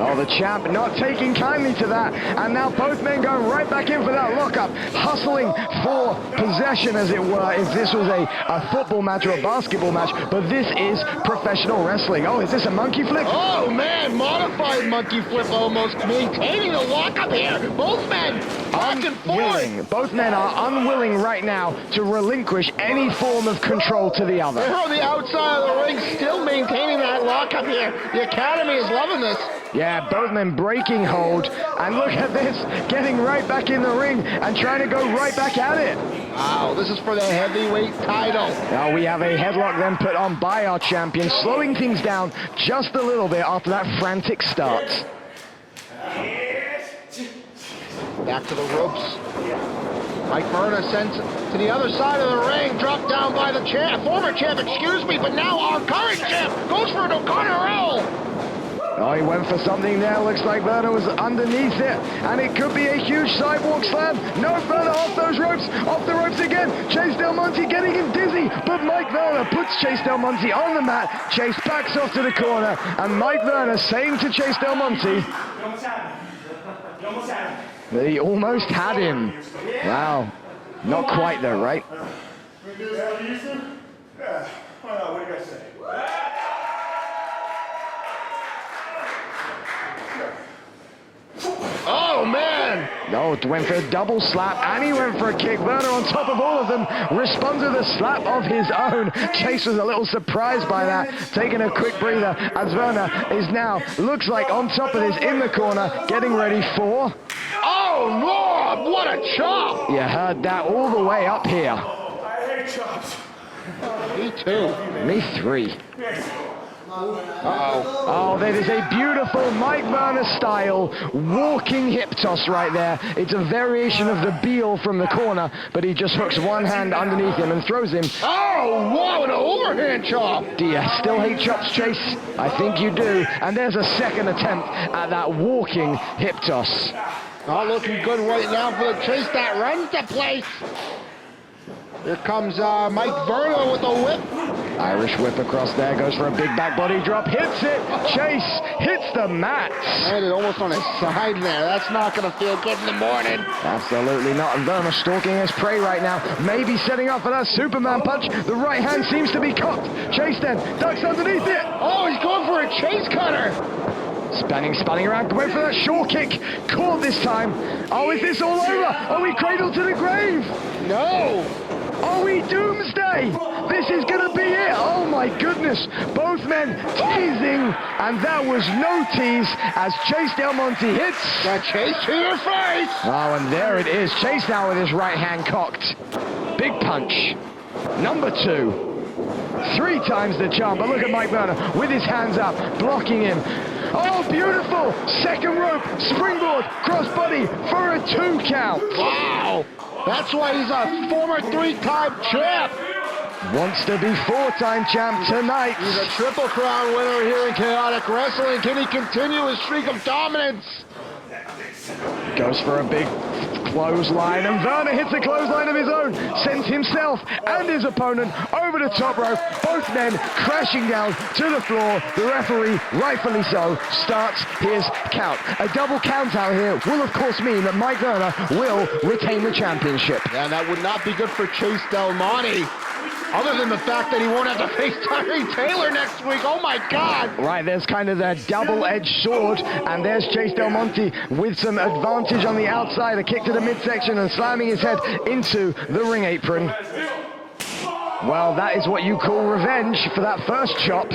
Oh, the champ not taking kindly to that. And now both men going right back in for that lockup, hustling for possession, as it were, if this was a football match or a basketball match. But this is professional wrestling. Oh, is this a monkey flip? Oh, man, modified monkey flip almost. Maintaining the lockup here. Both men back and forth. Both men are unwilling right now to relinquish any form of control to the other. They're on the outside of the ring, still maintaining that lockup here. The Academy is loving this. Yeah, both men breaking hold. And look at this, getting right back in the ring and trying to go right back at it. Wow, this is for the heavyweight title. Now we have a headlock then put on by our champion, slowing things down just a little bit after that frantic start. Back to the ropes. Mike Verna sends to the other side of the ring, dropped down by the champ, former champ, excuse me, but now our current champ goes for an O'Connor roll. Oh, he went for something there. Looks like Verna was underneath it, and it could be a huge sidewalk slam. No, Verna off those ropes, off the ropes again. Chase Del Monte getting him dizzy, but Mike Verna puts Chase Del Monte on the mat. Chase backs off to the corner, and Mike Verna saying to Chase Del Monte that he almost had him. Wow. Not quite though, right? Yeah, why not? What do you guys say? Oh, man! No, it went for a double slap, and he went for a kick. Verna on top of all of them responds with a slap of his own. Chase was a little surprised by that, taking a quick breather as Verna is now, looks like on top of this in the corner, getting ready for... Oh, Lord, what a chop! You heard that all the way up here. I hate chops. Me too. Me three. Uh-oh. Oh, that is a beautiful Mike Verna style walking hip toss right there. It's a variation of the Beal from the corner, but he just hooks one hand underneath him and throws him. Oh, wow, an overhand chop. Do you still hate chops, Chase? I think you do. And there's a second attempt at that walking hip toss. Not looking good right now for the Chase that runs the place. Here comes Mike Verna with a whip. Irish whip across there, goes for a big back body drop, hits it. Chase hits the mat. Landed almost on his side there. That's not going to feel good in the morning. Absolutely not. And Verna stalking his prey right now. Maybe setting up for that Superman punch. The right hand seems to be cocked. Chase then ducks underneath it. Oh, he's going for a Chase cutter. Spinning around, went for that short kick. Caught this time. Oh, is this all over? Are we cradled to the grave? No. Are we doomsday? This is gonna be it. Oh my goodness. Both men teasing, and that was no tease as Chase Del Monte hits. Got Chase to your face. Oh, and there it is. Chase now with his right hand cocked. Big punch. Number 2. 3 times the charm, but look at Mike Verna with his hands up, blocking him. Oh, beautiful! Second rope, springboard, crossbody for a 2 count. Wow! That's why he's a former 3-time champ. Wants to be 4-time champ tonight. He's a Triple Crown winner here in Chaotic Wrestling. Can he continue his streak of dominance? Goes for a big clothesline, and Verna hits a clothesline of his own, sends himself and his opponent over the top rope. Both men crashing down to the floor. The referee, rightfully so, starts his count. A double count out here will of course mean that Mike Verna will retain the championship. Yeah, that would not be good for Chase Del Monte. Other than the fact that he won't have to face Tyree Taylor next week. Oh my God! Right, there's kind of that double-edged sword, and there's Chase Del Monte with some advantage on the outside. A kick to the midsection and slamming his head into the ring apron. Well, that is what you call revenge for that first chop.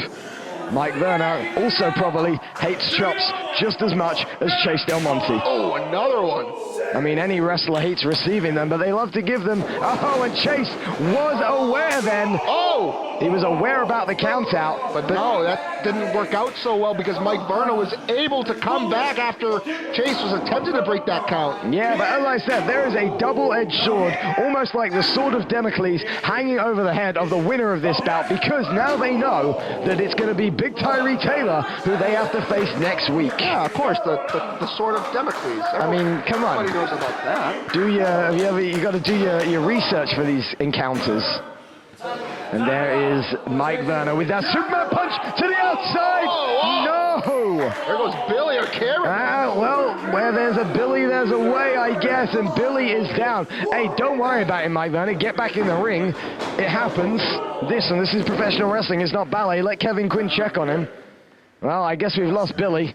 Mike Verna also probably hates chops just as much as Chase Del Monte. Oh, another one. I mean, any wrestler hates receiving them, but they love to give them. Oh, and Chase was aware then. Oh! He was aware about the count out. But no, that didn't work out so well because Mike Verna was able to come back after Chase was attempting to break that count. Yeah, but as I said, there is a double-edged sword, almost like the sword of Damocles, hanging over the head of the winner of this bout, because now they know that it's going to be Big Tyree Taylor who they have to face next week. Yeah, of course, the sword of Damocles. I mean, come on. Everybody knows about that. You got to do your research for these encounters. And there is Mike Verna with that Superman punch to the outside. Oh, Oh! There goes Billy or Cameron. Well, where there's a Billy, there's a way, I guess, and Billy is down. Hey, don't worry about it, Mike Verna. Get back in the ring. It happens. This is professional wrestling. It's not ballet. Let Kevin Quinn check on him. Well, I guess we've lost Billy.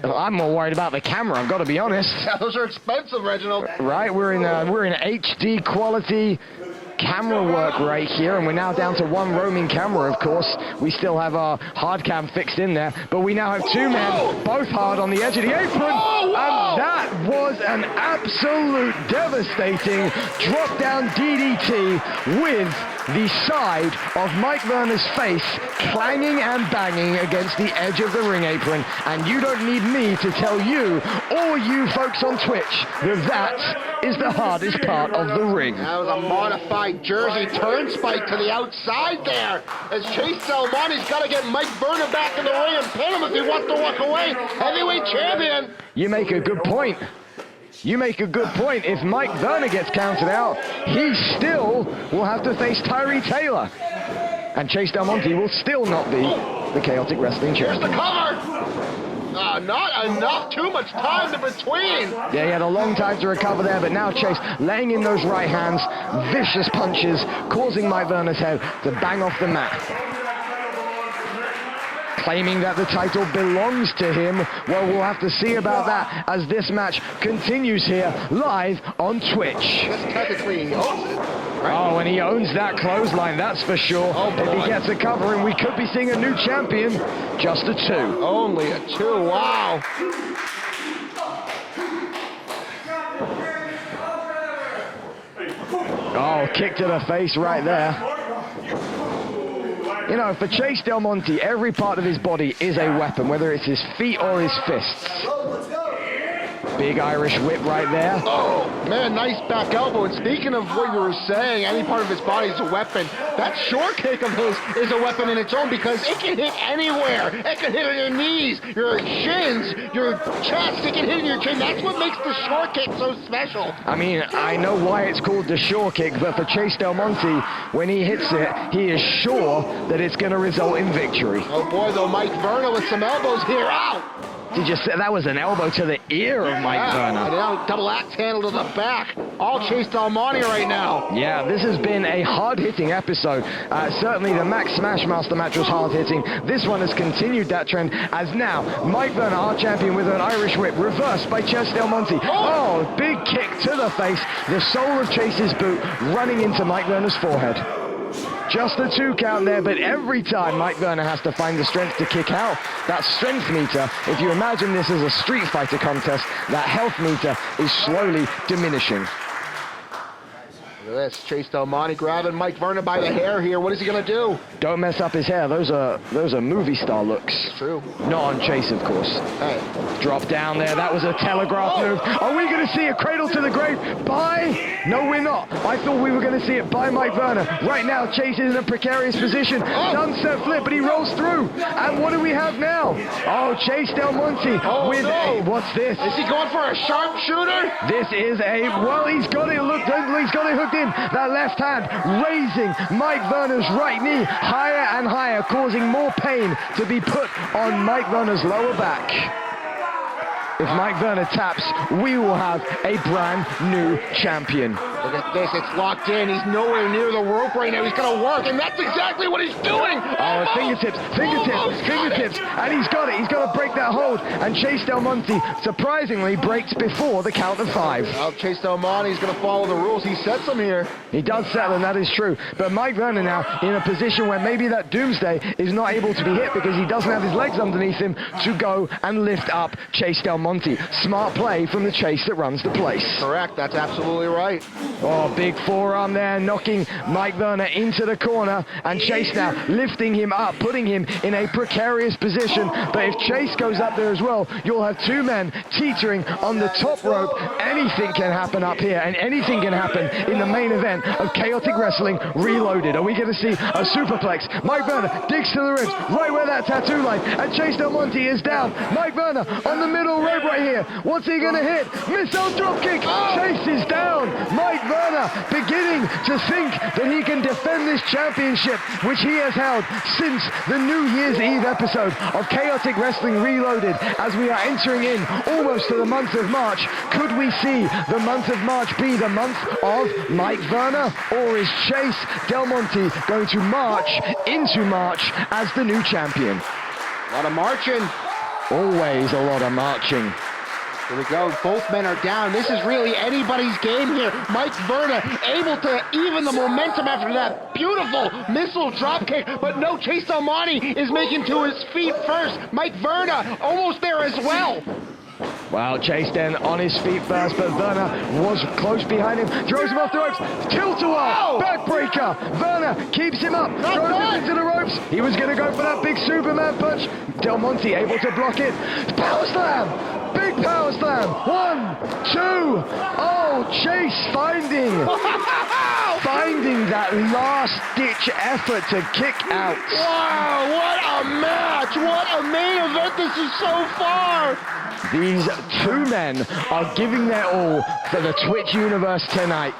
I'm more worried about the camera, I've got to be honest. Yeah, those are expensive, Reginald. Right, we're in HD quality camera work right here, and we're now down to one roaming camera, of course. We still have our hard cam fixed in there, but we now have two men, both hard on the edge of the apron, and that was an absolute devastating drop-down DDT with the side of Mike Verna's face clanging and banging against the edge of the ring apron. And you don't need me to tell you, or you folks on Twitch, that is the hardest part of the ring. That was a modified Jersey turnspike to the outside there. As Chase Delmonte's got to get Mike Verna back in the ring and pin him if he wants to walk away. Heavyweight champion. You make a good point. You make a good point. If Mike Verna gets counted out, he still will have to face Tyree Taylor. And Chase Delmonte will still not be the Chaotic Wrestling champion. Here's the cover! Not enough, too much time in between. Yeah, he had a long time to recover there, but now Chase laying in those right hands, vicious punches, causing Mike Verna's head to bang off the mat. Claiming that the title belongs to him. Well, we'll have to see about that as this match continues here live on Twitch. That's technically he owns it. Oh, and he owns that clothesline, that's for sure. If he gets a cover, and we could be seeing a new champion. Just a 2. Only a 2, wow. Oh, kick to the face right there. You know, for Chase Delmonte, every part of his body is a weapon, whether it's his feet or his fists. Big Irish whip right there. Oh, man, nice back elbow. And speaking of what you were saying, any part of his body is a weapon. That short kick of his is a weapon in its own because it can hit anywhere. It can hit on your knees, your shins, your chest. It can hit in your chin. That's what makes the short kick so special. I mean, I know why it's called the short kick, but for Chase Delmonte, when he hits it, he is sure that it's going to result in victory. Oh boy, though, Mike Verna with some elbows here. Ow! Did you say that was an elbow to the ear of Mike Verna? And now double axe handle to the back. All Chase Delmonte right now. Yeah, this has been a hard-hitting episode. Certainly the Max Smashmaster match was hard-hitting. This one has continued that trend as now Mike Verna, our champion, with an Irish whip, reversed by Chase Delmonte. Oh, big kick to the face. The sole of Chase's boot running into Mike Verna's forehead. Just a 2 count there, but every time Mike Verna has to find the strength to kick out, that strength meter, if you imagine this as a Street Fighter contest, that health meter is slowly diminishing. Look at this, Chase Delmonte grabbing Mike Verna by the hair here. What is he gonna do? Don't mess up his hair. Those are movie star looks. True. Not on Chase, of course. Hey. Drop down there. That was a telegraph move. Are we going to see a cradle to the grave by? No, we're not. I thought we were going to see it by Mike Verna. Right now, Chase is in a precarious position. Sunset flip, but he rolls through. And what do we have now? Oh, Chase Delmonte with a, what's this? Is he going for a sharpshooter? This is a, well, he's got it hooked in. That left hand raising Mike Verna's right knee higher and higher, causing more pain to be put on Mike Verna's lower back. If Mike Verna taps, we will have a brand new champion. Look at this, it's locked in. He's nowhere near the rope right now. He's gonna work, and that's exactly what he's doing. Oh, fingertips, and he's got it. He's got to break that hold. And Chase Delmonte, surprisingly, breaks before the count of 5. Well, Chase Delmonte is gonna follow the rules. He sets them here. He does set them, that is true. But Mike Verna now in a position where maybe that Doomsday is not able to be hit because he doesn't have his legs underneath him to go and lift up Chase Delmonte. Smart play from the Chase that runs the place. Correct, that's absolutely right. Oh, big forearm there, knocking Mike Verna into the corner, and Chase now lifting him up, putting him in a precarious position. But if Chase goes up there as well, you'll have 2 men teetering on the top rope. Anything can happen up here, and anything can happen in the main event of Chaotic Wrestling Reloaded. Are we going to see a superplex? Mike Verna digs to the ribs, right where that tattoo line, and Chase Delmonte is down. Mike Verna on the middle rope right here. What's he going to hit? Missile dropkick. Chase is down. Mike Verna beginning to think that he can defend this championship, which he has held since the New Year's Eve episode of Chaotic Wrestling Reloaded. As we are entering in almost to the month of March, could we see the month of March be the month of Mike Verna? Or is Chase Del Monte going to march into March as the new champion? A lot of marching. Always a lot of marching. Here we go. Both men are down. This is really anybody's game here. Mike Verna able to even the momentum after that beautiful missile dropkick, but no, Chase Del Monte is making to his feet first. Mike Verna almost there as well. Well, Chase then on his feet first, but Verna was close behind him. Throws him off the ropes. Tilt-a-whirl. Backbreaker. Verna keeps him up. Throws him into the ropes. He was going to go for that big Superman punch. Del Monte able to block it. Power slam. Big power slam. 1, 2. Oh, Chase finding that last-ditch effort to kick out. Wow, what a match. What a main event this is so far. These two men are giving their all for the Twitch universe tonight.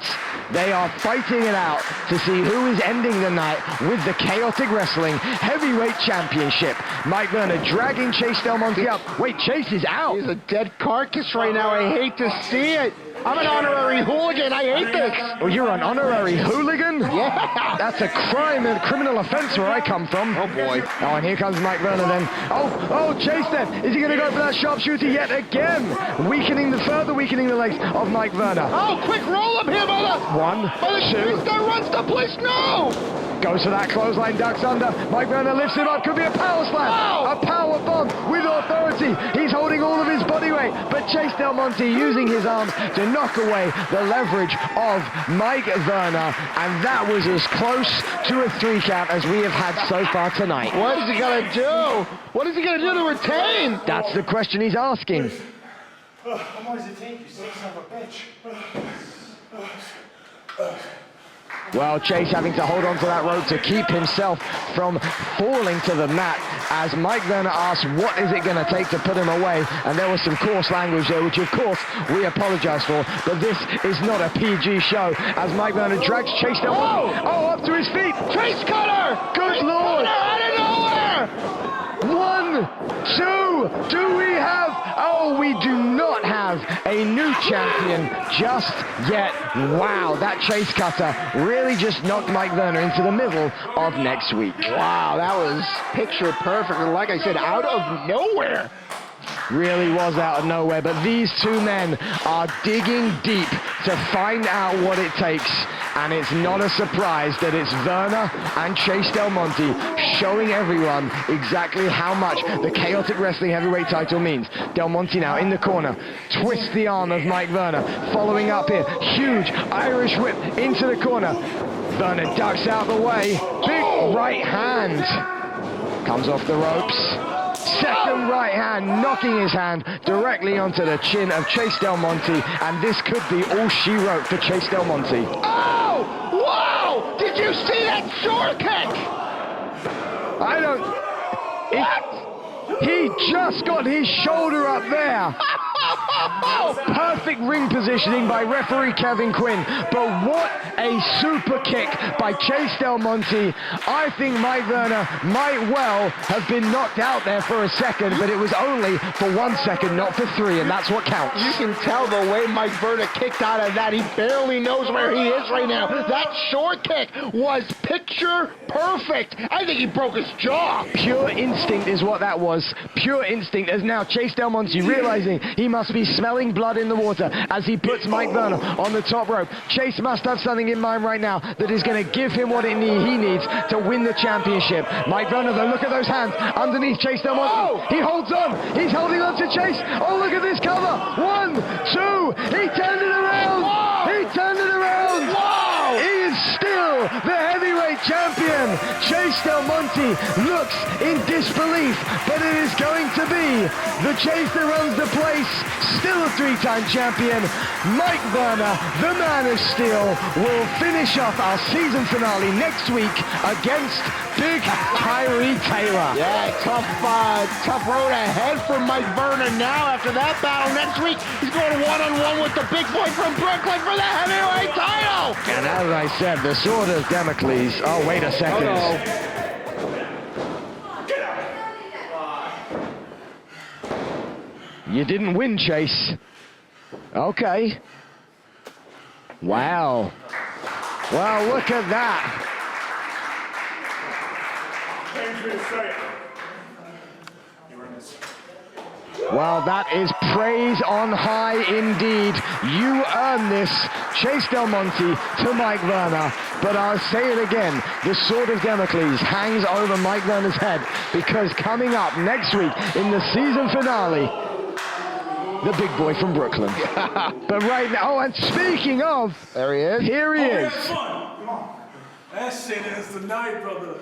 They are fighting it out to see who is ending the night with the Chaotic Wrestling Heavyweight Championship. Mike Verna dragging Chase Del Monte up. Wait, Chase is out. He's a dead carcass right now. I hate to see it. I'm an honorary hooligan. I hate this. Oh, you're an honorary hooligan? Yeah. That's a crime and criminal offense where I come from. Oh, boy. Oh, and here comes Mike Verna then. Oh, Chase then. Is he going to go for that sharpshooter yet again? Further weakening the legs of Mike Verna. Oh, quick roll up here, by the... 1, 2. That runs the place. No. Goes for that clothesline, ducks under. Mike Verna lifts him up. Could be a power slam. Oh. A power bomb with authority. He's holding all of his body weight. But Chase Del Monte using his arms to knock away the leverage of Mike Verna. And that was as close to a 3 count as we have had so far tonight. What is he going to do? What is he going to do to retain? That's the question he's asking. How long does it take, you son of a bitch? Well, Chase having to hold on to that rope to keep himself from falling to the mat as Mike Verna asks, what is it going to take to put him away? And there was some coarse language there, which of course we apologize for, but this is not a PG show as Mike Verna drags Chase Del Monte up to his feet. Chase Cutter! Good Lord! Out of nowhere! 1, 2, do we have? Oh, we do not have a new champion just yet. Wow, that Chase Cutter really just knocked Mike Verna into the middle of next week. Wow, that was picture perfect. And like I said, out of nowhere. Really was out of nowhere, but these two men are digging deep to find out what it takes. And it's not a surprise that it's Verna and Chase Del Monte showing everyone exactly how much the Chaotic Wrestling Heavyweight title means. Del Monte now in the corner, twists the arm of Mike Verna, following up here, huge Irish whip into the corner. Verna ducks out the way, big right hand, comes off the ropes. Second right hand, knocking his hand directly onto the chin of Chase Del Monte, and this could be all she wrote for Chase Del Monte. Oh! Wow! Did you see that short kick? He just got his shoulder up there. Perfect ring positioning by referee Kevin Quinn, but what a super kick by Chase Del Monte. I think Mike Verna might well have been knocked out there for a second, but it was only for 1 second, not for 3, and that's what counts. You can tell the way Mike Verna kicked out of that. He barely knows where he is right now. That short kick was picture perfect. I think he broke his jaw. Pure instinct is what that was. Pure instinct, as now Chase Del Monte realizing he must be smelling blood in the water as he puts Mike Verna on the top rope. Chase must have something in mind right now that is going to give him what he needs to win the championship. Mike Verna, though, look at those hands underneath Chase Del Monte. He holds on. He's holding on to Chase. Oh, look at this cover. 1, 2. He turned it around. He turned it around. He is still the heavyweight champion. Chase Del Monte looks in disbelief, but it is going to be the Chase that runs the place. Still a 3-time champion. Mike Verna, the Man of Steel, will finish off our season finale next week against Big Tyree Taylor. Yeah, tough road ahead for Mike Verna now. After that battle next week, he's going one-on-one with the big boy from Brooklyn for the heavyweight title. And as I said, the sword of Damocles. Oh, wait a second. You didn't win, Chase. Okay. Wow. Well, look at that. Well, that is praise on high indeed. You earn this, Chase Del Monte to Mike Verna. But I'll say it again, the sword of Damocles hangs over Mike Verna's head, because coming up next week in the season finale, the big boy from Brooklyn. But right now, oh, and speaking of, there he is. Here he is. Come on. That shit is the night, brother.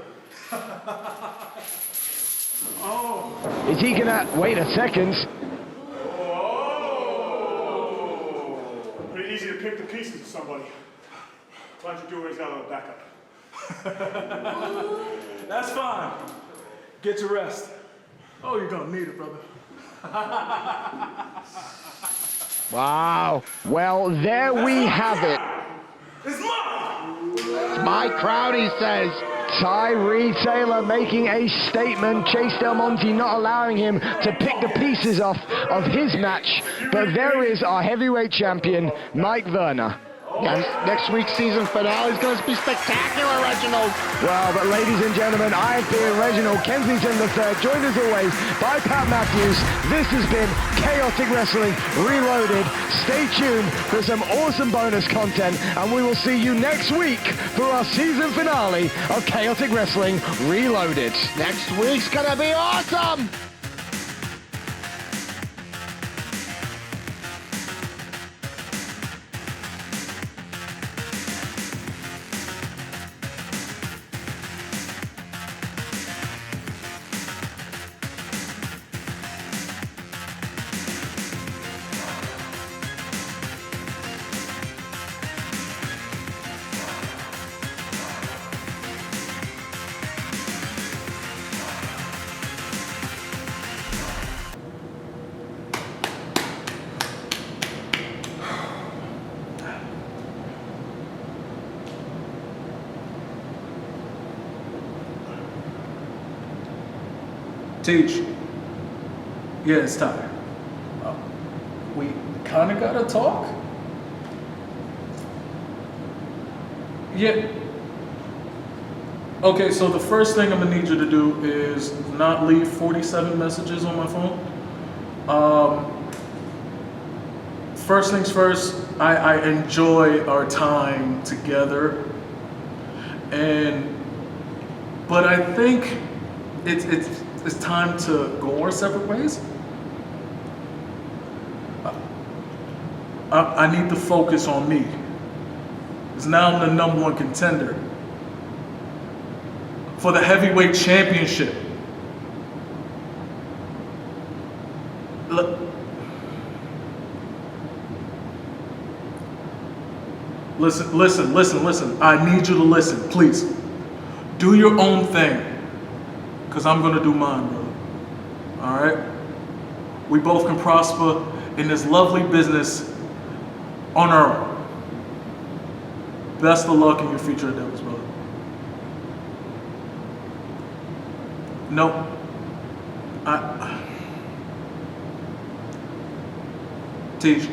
Oh. Is he gonna, wait a second. Pretty easy to pick the pieces of somebody. Why don't you do it out of the backup? That's fine. Get your rest. Oh, you're gonna need it, brother. Wow. Well, there we have it. It's mine! It's my crowd, he says. Tyree Taylor making a statement. Chase Del Monte not allowing him to pick the pieces off of his match. But there is our heavyweight champion, Mike Verna. And next week's season finale is going to be spectacular, Reginald. Well, but ladies and gentlemen, I've been Reginald Kensington III, joined as always by Pat Matthews. This has been Chaotic Wrestling Reloaded. Stay tuned for some awesome bonus content, and we will see you next week for our season finale of Chaotic Wrestling Reloaded. Next week's going to be awesome. Teach. Yeah, it's time. We kind of gotta talk. Yeah. Okay, so the first thing I'm gonna need you to do is not leave 47 messages on my phone. First things first, I enjoy our time together, but I think it's time to go our separate ways. I need to focus on me. Because now I'm the #1 contender for the heavyweight championship. Listen. I need you to listen, please. Do your own thing. Because I'm going to do mine, brother. All right? We both can prosper in this lovely business on our own. Best of luck in your future endeavors, brother. No. Teach.